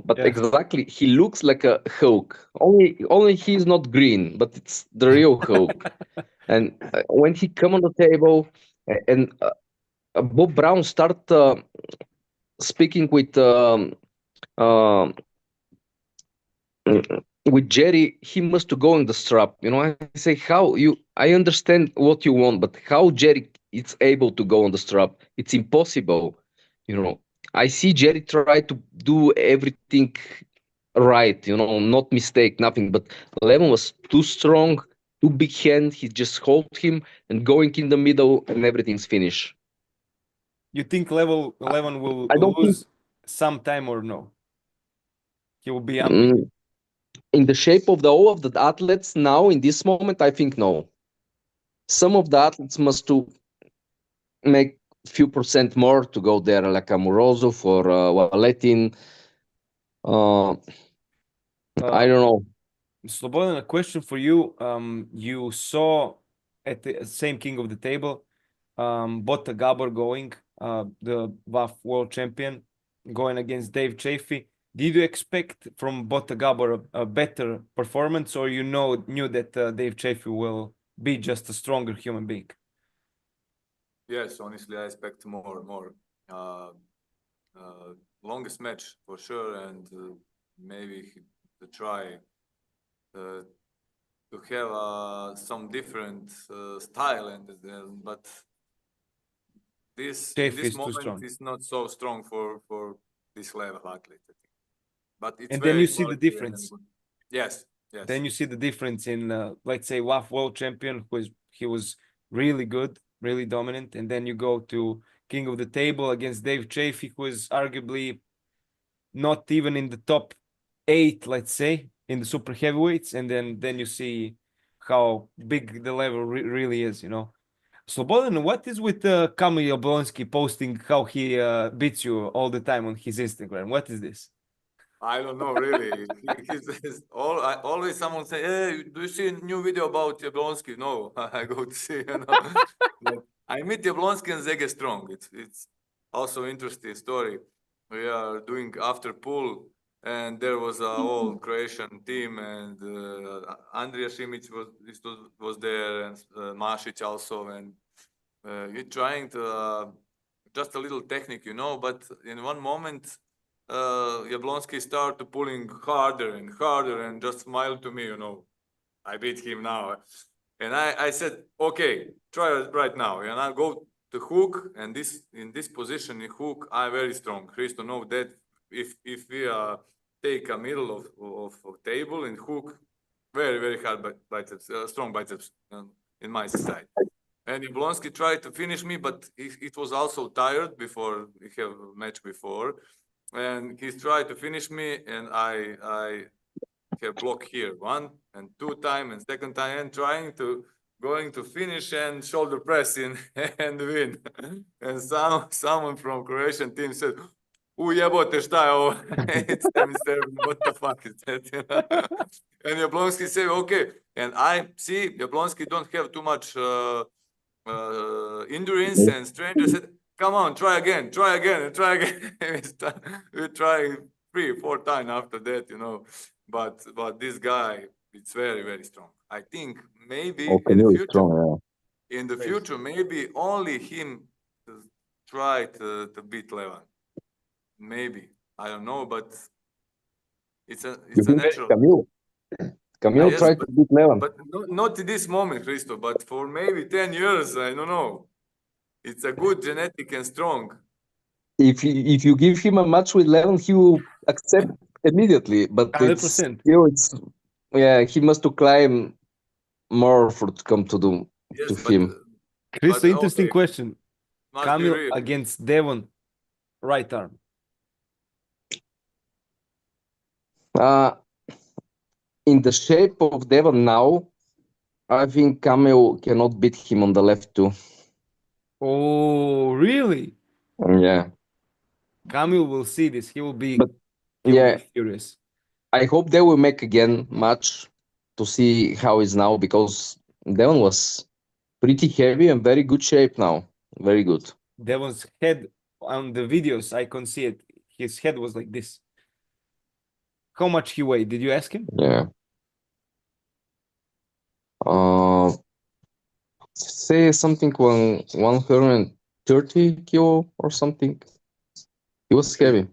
But Yeah. exactly, he looks like a Hulk. Only he's not green, but it's the real Hulk. And when he come on the table, and Bob Brown start speaking um, with Jerry, he must to go on the strap. I say how you. I understand what you want, but how Jerry is able to go on the strap? It's impossible. I see Jerry try to do everything right, not mistake, nothing. But Levin was too strong, too big hand. He just hold him and going in the middle, and everything's finished. You think level 11 will I don't think lose some time or no? He will be unbeaten. in the shape of all of the athletes now in this moment. I think no. Some of the athletes must to make few percent more to go there, like Amorozov or Waletin. I don't know. Slobodan, a question for you. You saw at the same King of the Table, Botta Gabor going, the WAF World Champion, going against Dave Chaffee. Did you expect from Botta Gabor a better performance, or knew that Dave Chaffee will be just a stronger human being? Yes, honestly, I expect more. Longest match for sure, and maybe to try to have some different style, but in Chaffee this is too moment strong. is not so strong for this level athlete, I think. But it's And very then you see the quality difference. good. Yes. Then you see the difference in, let's say, WAF World Champion, he was really good, really dominant, and then you go to King of the Table against Dave Chaffee, who is arguably not even in the top 8, let's say, in the super heavyweights, and then you see how big the level really is, Slobodan, what is with Kamil Jablonski posting how he beats you all the time on his Instagram? What is this? I don't know really. Always someone say, "Hey, do you see a new video about Jablonski?" No, I go to see. But I meet Jablonski and Zege Strong. It's also interesting story. We are doing after pool, and there was a whole Croatian team, and Andrija Šimić was there, and Masić also, and he trying to just a little technique, But in one moment. Jablonski started pulling harder and harder and just smiled to me, I beat him now. And I said, okay, try it right now. And I go to hook, and in this position in hook, I'm very strong. Hristo know that if we take a middle of table in hook, very, very hard biceps, strong biceps in my side. And Jablonski tried to finish me, but it was also tired before we have a match before. And he tried to finish me, and I have blocked here 1 and 2 times, and second time, and going to finish and shoulder press in and win. And someone from Croatian team said, "Ujebote, šta je ovo?" It's what the fuck is that? And Jablonski said, "Okay." And I see Jablonski don't have too much endurance and strength. I said, come on, try again, and try again. We try 3-4 times after that, you know. But this guy, it's very, very strong. I think maybe in the future, strong, in the future, maybe only him to try to beat Levan. Maybe, I don't know, but it's a natural. Camille Yes, tried to beat Levan. but not in this moment, Hristo, but for maybe 10 years, I don't know. It's a good genetic and strong. If you give him a match with Levan, he will accept immediately. But 100%. he must to climb more for to come to him. Hristo, interesting question. Must Camille be real. against Devon, right arm. In the shape of Devon now, I think Camille cannot beat him on the left too. Oh, really? Yeah. Camille will see this. He will be furious. I hope they will make again match to see how he's now, because Devon was pretty heavy and very good shape now. Very good. Devon's head on the videos, I can see it. His head was like this. How much he weighed? Did you ask him? Yeah. Say something 130 kilo or something. He was heavy.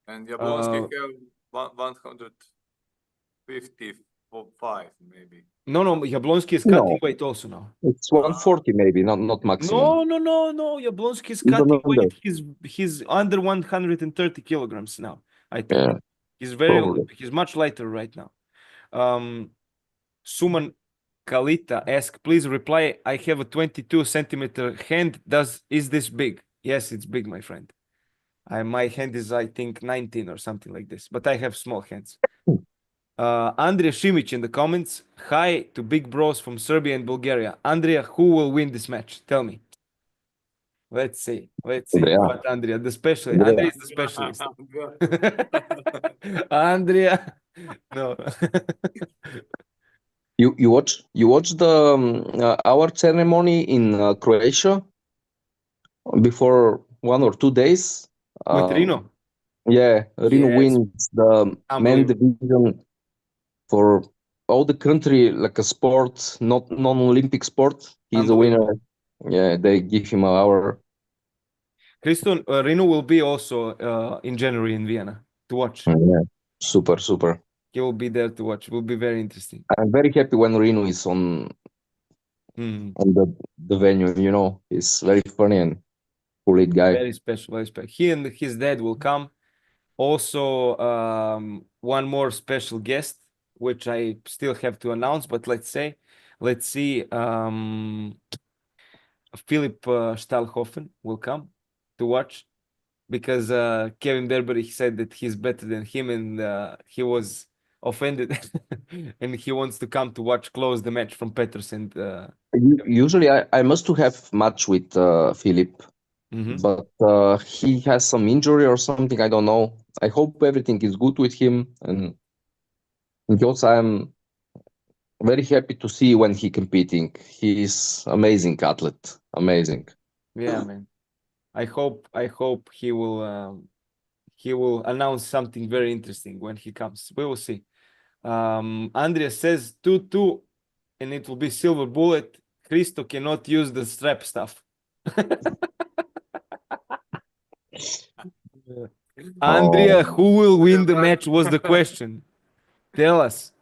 And Jablonski have 155 maybe. No, Jablonski is cutting weight also now. It's 140 maybe, not maximum. No. Jablonski is cutting weight. He's under 130 kilograms now, I think. Yeah. He's much lighter right now. Suman Kalita asked, please reply, I have a 22 centimeter hand. Is this big? Yes, it's big, my friend. My hand is, I think, 19 or something like this, but I have small hands. Andrea Šimić in the comments, hi to big bros from Serbia and Bulgaria. Andrea, who will win this match? Tell me. Let's see. What Andrea, the specialist. Andrea is the specialist. Andrea. No. You watch the our ceremony in Croatia before 1 or 2 days. With Rino. Yeah, Rino wins the men division for all the country, like a sport, not non-Olympic sport. He's a winner. Yeah, they give him our. Hristo, Rino will be also in January in Vienna to watch. Yeah, super. He will be there to watch. It will be very interesting. I'm very happy when Rino is on the venue. You know, he's very funny and cool guy. Very special. He and his dad will come. Also, one more special guest, which I still have to announce, but let's see. Philip Stahlhofen will come to watch, because Kevin Berberich said that he's better than him, and he was offended and he wants to come to watch close the match from Peterson. Usually I must to have match with Philip, but he has some injury or something, I don't know. I hope everything is good with him, and because I'm very happy to see when he competing. He's amazing athlete, amazing. Yeah, man. I hope he will announce something very interesting when he comes. We will see. Andrea says 2-2 and it will be silver bullet. Hristo cannot use the strap stuff. Andrea, who will win the match was the question. Tell us.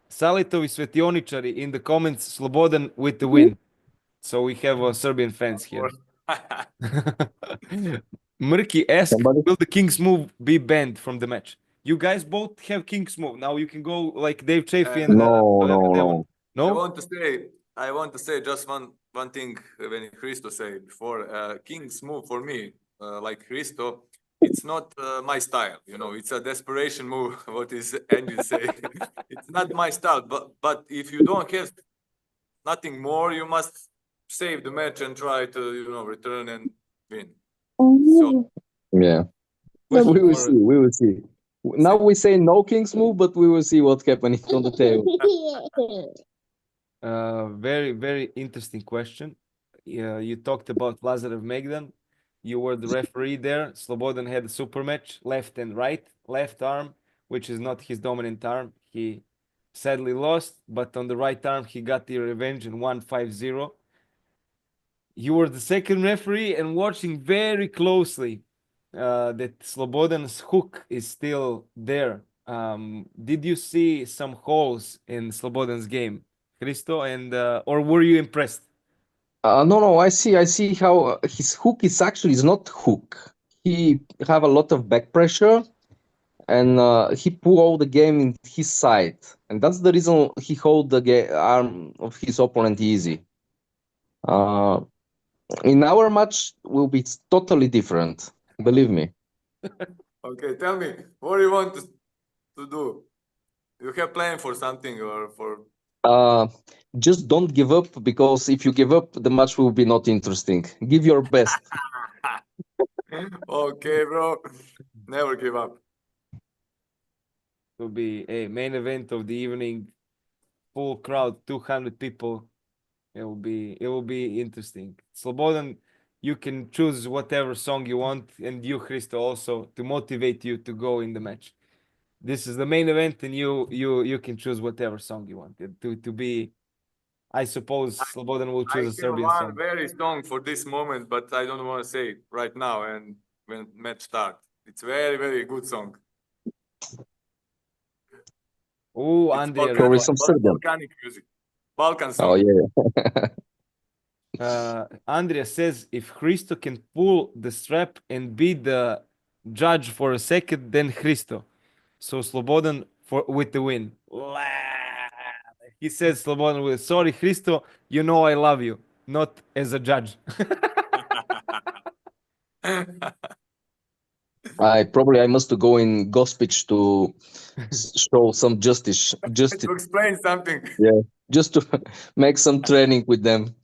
Salitovi Svetioničari in the comments, Slobodan with the win. So we have Serbian fans here. Mrki asked, will the King's Move be banned from the match? You guys both have King's Move. Now you can go like Dave Chaffee and no. I want to say just one thing when Hristo said before. King's Move for me, like Hristo, it's not my style. You know, it's a desperation move. What is Andy say? It's not my style. But if you don't have nothing more, you must save the match and try to return and win. So yeah, we will see. Now we say no King's Move, but we will see what happens on the table. Very interesting question. You talked about Lazarev Megdan. You were the referee there. Slobodan had a super match, left and right, left arm, which is not his dominant arm. He sadly lost, but on the right arm, he got the revenge and won 5-0. You were the second referee and watching very closely that Slobodan's hook is still there. Did you see some holes in Slobodan's game, Hristo, and or were you impressed? No, I see how his hook is not hook. He have a lot of back pressure, and he pull all the game in his side, and that's the reason he hold the arm of his opponent easy. In our match, will be totally different. Believe me. Okay, tell me, what do you want to do? You have plan for something or for? Just don't give up, because if you give up, the match will be not interesting. Give your best. Okay, bro. Never give up. Will be a main event of the evening, full crowd, 200 people. It will be interesting. Slobodan, you can choose whatever song you want, and you, Hristo, also to motivate you to go in the match. This is the main event, and you can choose whatever song you want to be. I suppose Slobodan will choose I a have Serbian one song. very song for this moment, but I don't want to say it right now and when match start. It's very good song. Oh, It's Andrea, Sorry, some Serbian. Balkanic music. Balkan Oh song. yeah. Andrea says if Hristo can pull the strap and be the judge for a second, then Hristo. So Slobodan with the win. He says Slobodan with sorry, Hristo, you know I love you, not as a judge. I must go in Gospic to show some justice. To explain something. Yeah, just to make some training with them.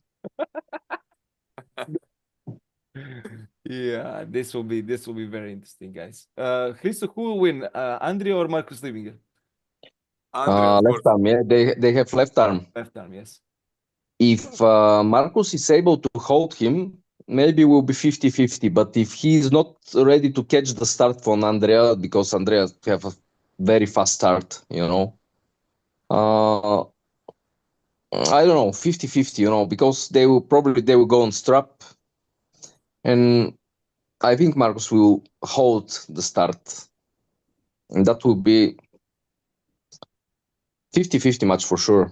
Yeah, this will be very interesting, guys. Hristo, who will win? Andrea or Marcus Livinger? Andrea, of Left course. arm, yeah, they have left arm. Left arm, yes. If Marcus is able to hold him, maybe will be 50-50. But if he is not ready to catch the start from Andrea, because Andrea have a very fast start, I don't know, 50-50, because they will go on strap, and I think Marcus will hold the start, and that will be 50-50 match for sure.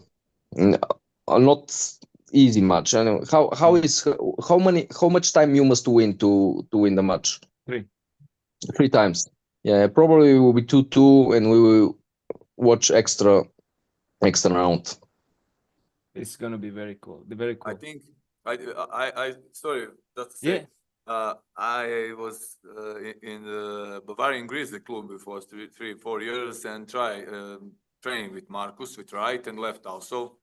Not easy match. I know how much time you must win to win the match? 3 times. Yeah, probably will be 2-2, and we will watch extra round. It's gonna be very cool. Very cool. I think I sorry, that's to say. I was in the Bavarian Greece, the club before 3-4 years, and training with Marcus with right and left also.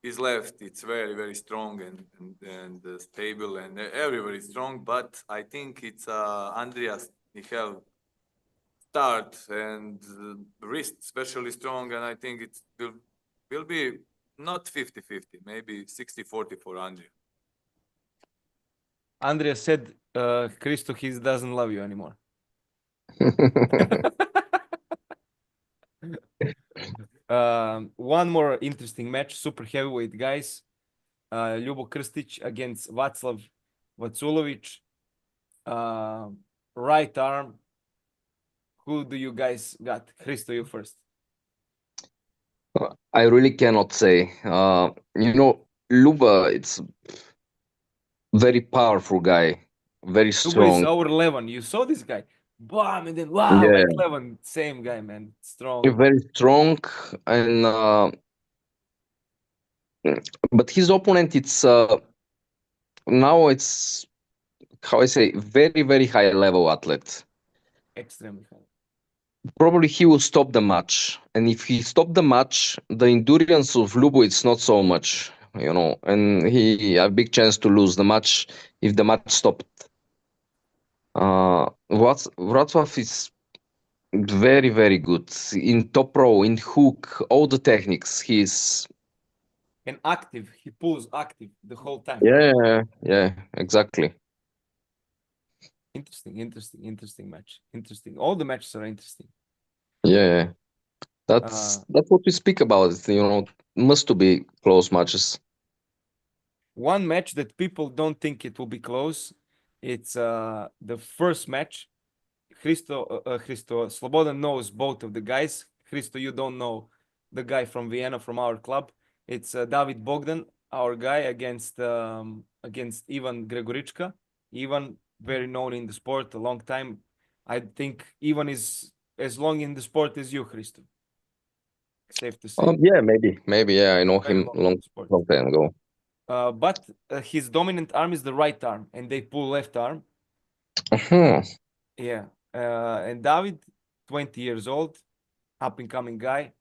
His left, it's very strong and stable and very strong. But I think it's Andreas. He have start and wrist especially strong, and I think it will be not 50-50, maybe 60-40 for Andrea. Andrea said, Hristo, he doesn't love you anymore. One more interesting match, super heavyweight, guys. Ljubo Krstić against Václav Vaculovic. Right arm. Who do you guys got? Hristo, you first. I really cannot say. Luba, it's very powerful guy, very strong. Luba is our 11. You saw this guy. Bam, and then wow, Yeah. like 11. Same guy, man. Strong. Very strong, and but his opponent, it's now it's how I say, very high level athlete. Extremely high. Probably he will stop the match, and if he stop the match, the endurance of Lubo it's not so much, and he have big chance to lose the match if the match stopped. Wrocław is very good in top row, in hook, all the techniques. He's and active. He pulls active the whole time. Yeah, exactly. Interesting match. Interesting. All the matches are interesting. Yeah, that's what we speak about. You know, must to be close matches. One match that people don't think it will be close. It's the first match. Hristo, Slobodan knows both of the guys. Hristo, you don't know the guy from Vienna from our club. It's David Bogdan, our guy, against Ivan Gregorichka. Ivan, very known in the sport, a long time. I think Ivan is as long in the sport as you, Hristo. Safe to say. Yeah, maybe. Yeah, I know Very him long in the sport. long time ago. But his dominant arm is the right arm, and they pull left arm. Uh-huh. Yeah. And David, 20 years old, up and coming guy,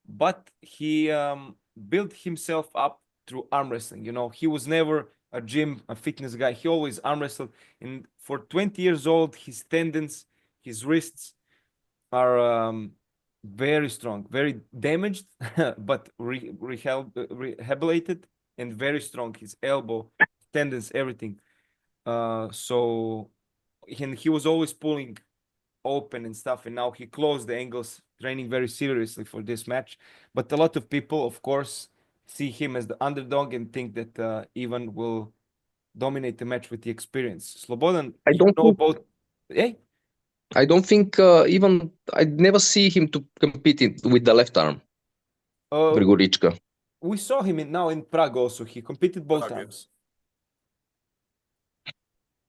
but he built himself up through arm wrestling. You know, he was never a gym, a fitness guy. He always arm wrestled. And for 20 years old, his tendons, his wrists are very strong, very damaged, but rehabilitated and very strong. His elbow, tendons, everything. So he was always pulling open and stuff, and now he closed the angles, training very seriously for this match. But a lot of people, of course, see him as the underdog and think that Ivan will dominate the match with the experience. Slobodan, I don't know think, about. Hey, I don't think even I never see him to compete with the left arm. Grigorichka. we saw him now in Prague also. He competed both Prague, arms.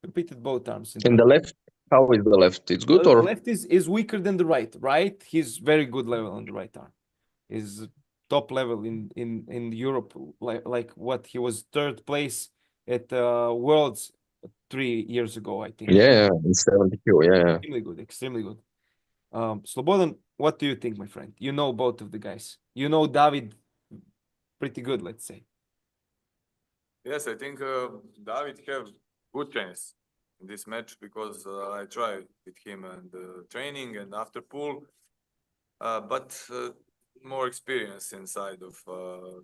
Competed both arms. In the left, how is the left? It's good or left is weaker than the right. Right, he's very good level on the right arm. Is top level in Europe. Like what he was third place at Worlds 3 years ago, I think. Yeah, in 72. Yeah. Extremely good. Slobodan, what do you think, my friend? You know both of the guys. You know David pretty good, let's say. Yes, I think David have good chance in this match because I tried with him and training and after pool, but more experience inside of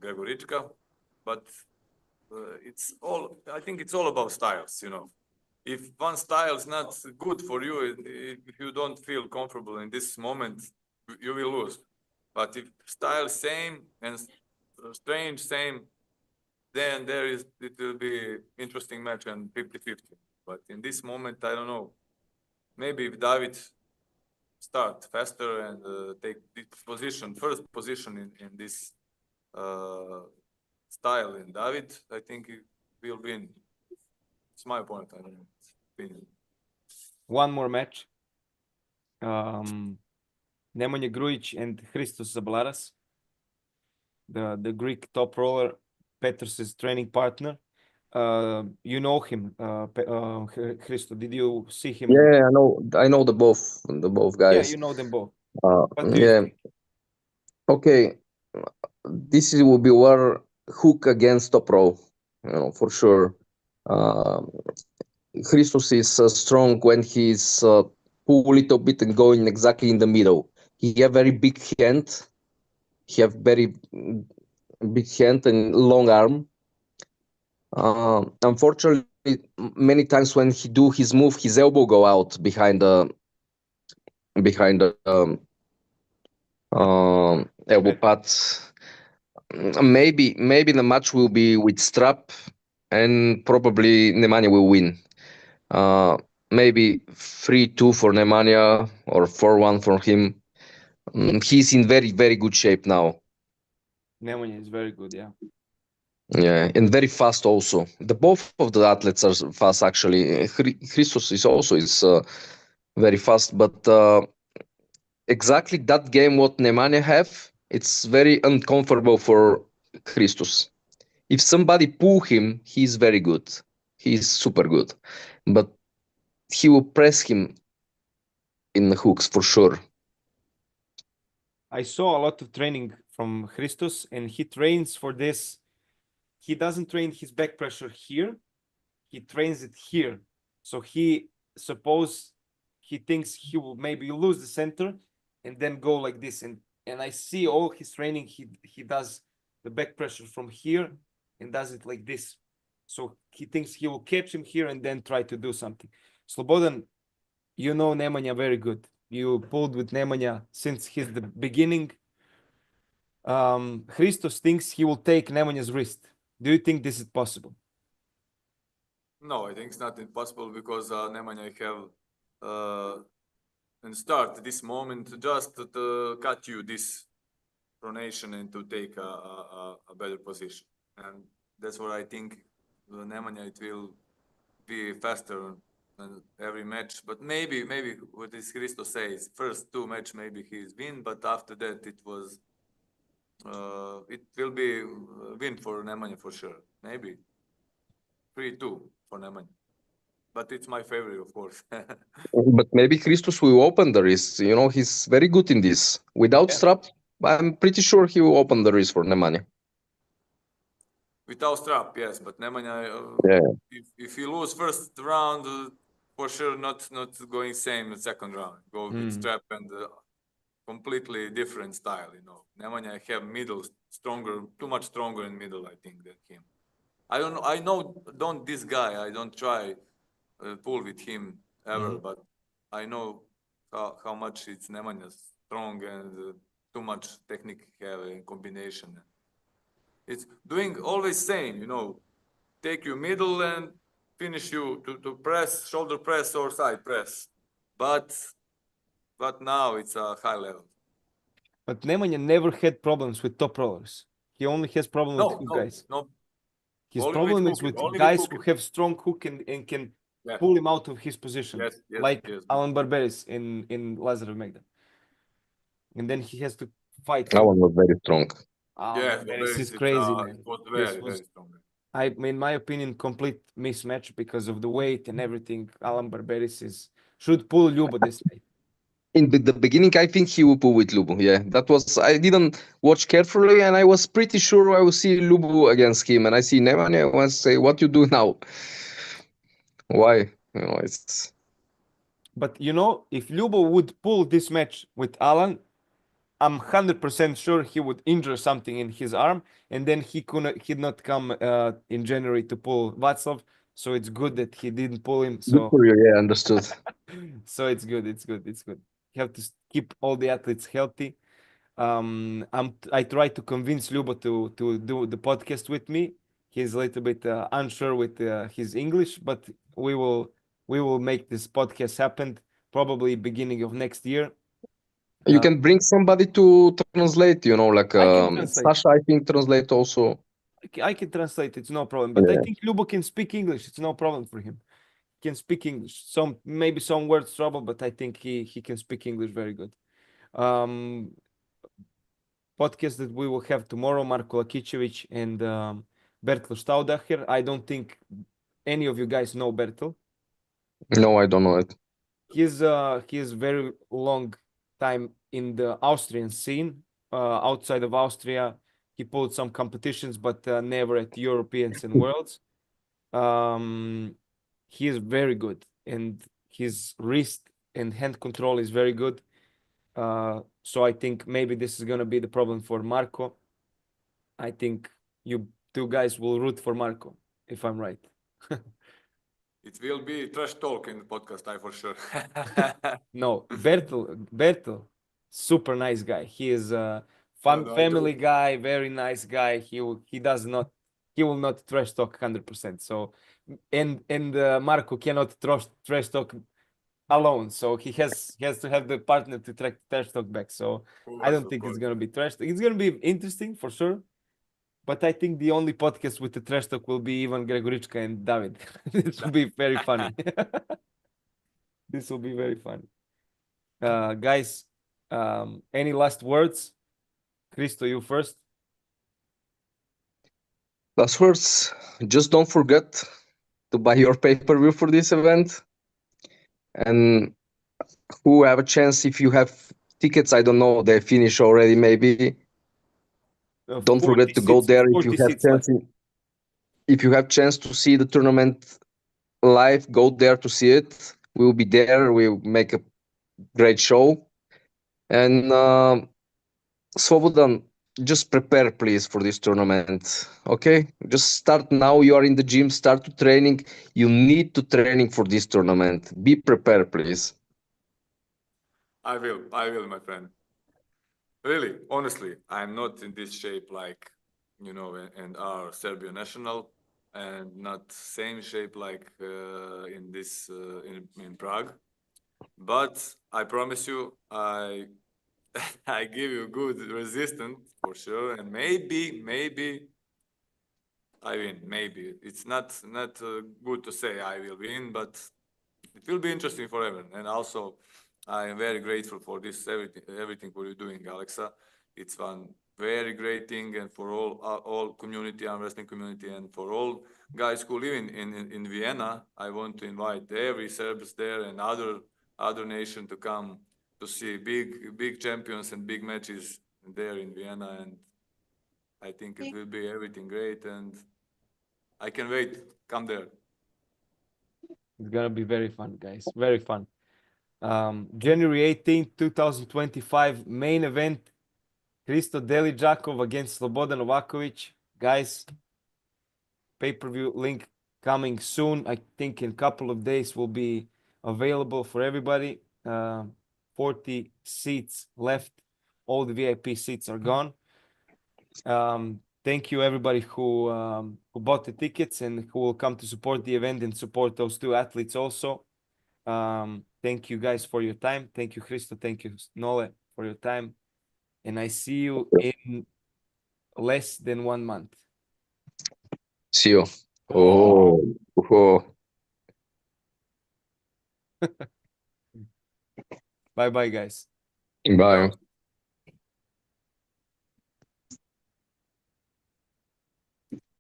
Gregorichka. But it's all. I think it's all about styles. You know, if one style is not good for you, if you don't feel comfortable in this moment, you will lose. But if style same and strange same, then it will be interesting match and 50-50. But in this moment, I don't know. Maybe if David start faster and take this position, first position in this style in David, I think it will win. It's my point. I don't know. Opinion. One more match. Nemanja Grujic and Hristos Zablaras, the Greek top roller, Petrus's training partner. You know him, Hristo. Did you see him? Yeah, I know the both guys. Yeah, you know them both. What do you Yeah. think? Okay. This will be war hook against top row, you know, for sure. Hristos is strong when he's pull a little bit and going exactly in the middle. He have very big hand. He have very big hand and long arm. Unfortunately, many times when he do his move, his elbow go out behind the elbow pad. Maybe the match will be with strap, and probably Nemanja will win. Maybe 3-2 for Nemanja or 4-1 for him. He's in very, very good shape now. Nemanja is very good, yeah. Yeah, and very fast also. The both of the athletes are fast actually. Hristos is also very fast, but exactly that game what Nemanja have, it's very uncomfortable for Hristos. If somebody pull him, he's very good. He's super good, but he will press him in the hooks for sure. I saw a lot of training from Hristos, and he trains for this. He doesn't train his back pressure here. He trains it here. So he thinks he will maybe lose the center and then go like this. And I see all his training he does the back pressure from here and does it like this. So he thinks he will catch him here and then try to do something. Slobodan, you know Nemanja very good. You pulled with Nemanja since his the beginning. Hristos thinks he will take Nemanja's wrist. Do you think this is possible? No, I think it's not impossible because Nemanja have and start this moment just to cut you this pronation and to take a better position. And that's what I think Nemanja it will be faster than every match. But maybe what this Hristo says, first 2 match maybe he's win, but after that it was it will be win for Nemanja for sure. Maybe 3-2 for Nemanja. But it's my favorite, of course. But maybe Hristos will open the wrist. You know, he's very good in this. Without strap, I'm pretty sure he will open the wrist for Nemanja. Without strap, yes, but Nemanja, if you lose first round, for sure not going same second round. Go with strap and completely different style. You know, Nemanja have middle stronger, too much stronger in middle, I think, than him. I don't know. I know. Don't this guy. I don't try pull with him ever, but I know how much it's Nemanja's strong and too much technique have in combination. It's doing always same, you know, take you middle and finish you to press, shoulder press or side press. But now it's a high level. But Nemanja never had problems with top rollers. He only has problem with hook guys. No. His Only problem with is with hooking, guys who have strong hook and can pull him out of his position. Yes, like yes. Alan Barberis in Lazarus Magda. And then he has to fight. That one was very strong. Yes, Barberis is crazy, man. It was very strong. In my opinion, complete mismatch because of the weight and everything. Alan Barberis should pull Ljubo this night. In the beginning, I think he will pull with Lubu. Yeah, that was. I didn't watch carefully, and I was pretty sure I will see Lubu against him. And I see Nemanja. I want to say, "What you do now? Why?" You know, it's. But you know, if Ljubo would pull this match with Alan, I'm 100% sure he would injure something in his arm, and then he'd not come in January to pull Václav. So it's good that he didn't pull him. So Good for you. Yeah, understood. so it's good. You have to keep all the athletes healthy. I try to convince Ljubo to do the podcast with me. He's a little bit unsure with his English, but we will make this podcast happen probably beginning of next year. You can bring somebody to translate. You know, like Sasha. I think translate also. I can translate. It's no problem. But I think Ljubo can speak English. It's no problem for him. He can speak English. Maybe some words trouble, but I think he can speak English very good. Podcast that we will have tomorrow, Marko Lakicevic and Bertel Staudacher. I don't think any of you guys know Bertel. No, I don't know it. He's very long time in the Austrian scene. Outside of Austria, he pulled some competitions, but never at Europeans and Worlds. He is very good, and his wrist and hand control is very good. So I think maybe this is gonna be the problem for Marko. I think you two guys will root for Marko, if I'm right. It will be trash talk in the podcast, I for sure. No, Bertel, super nice guy. He is a family guy, very nice guy. He will not trash talk 100%. So, and Marko cannot trash talk alone. So he has to have the partner to trash talk back. So I don't think it's gonna be trash talk. It's gonna be interesting for sure. But I think the only podcast with the trash talk will be Ivan Gregorichka and David. This will be very funny. This will be very funny. Guys, any last words? Hristo, you first. Last words. Just don't forget to buy your pay-per-view for this event. And who have a chance, if you have tickets, I don't know, they finish already maybe. Don't forget to go there if you have chance. If you have chance to see the tournament live, go there to see it. We'll be there. We'll make a great show. And Slobodan, just prepare, please, for this tournament. Okay, just start now. You are in the gym. Start to training. You need to training for this tournament. Be prepared, please. I will, my friend. Really, honestly, I'm not in this shape like, you know, and our Serbian national, and not same shape like in this in Prague. But I promise you, I I give you good resistance for sure, and maybe I win. Maybe it's not good to say I will win, but it will be interesting forever. And also, I am very grateful for this everything what you're doing, Alexa. It's one very great thing, and for all community, arm wrestling community, and for all guys who live in Vienna, I want to invite every Serbs there and other nation to come to see big champions and big matches there in Vienna, and I think it will be everything great, and I can wait. Come there. It's gonna be very fun, guys. Very fun. January 18th, 2025, main event. Hristo Delidzhakov against Slobodan Novakovic. Guys, pay-per-view link coming soon. I think in a couple of days will be available for everybody. 40 seats left. All the VIP seats are gone. Thank you everybody who bought the tickets and who will come to support the event and support those two athletes also. Thank you guys for your time. Thank you, Hristo. Thank you, Nole, for your time. And I see you in less than 1 month. See you. Oh. Bye-bye, guys. Bye.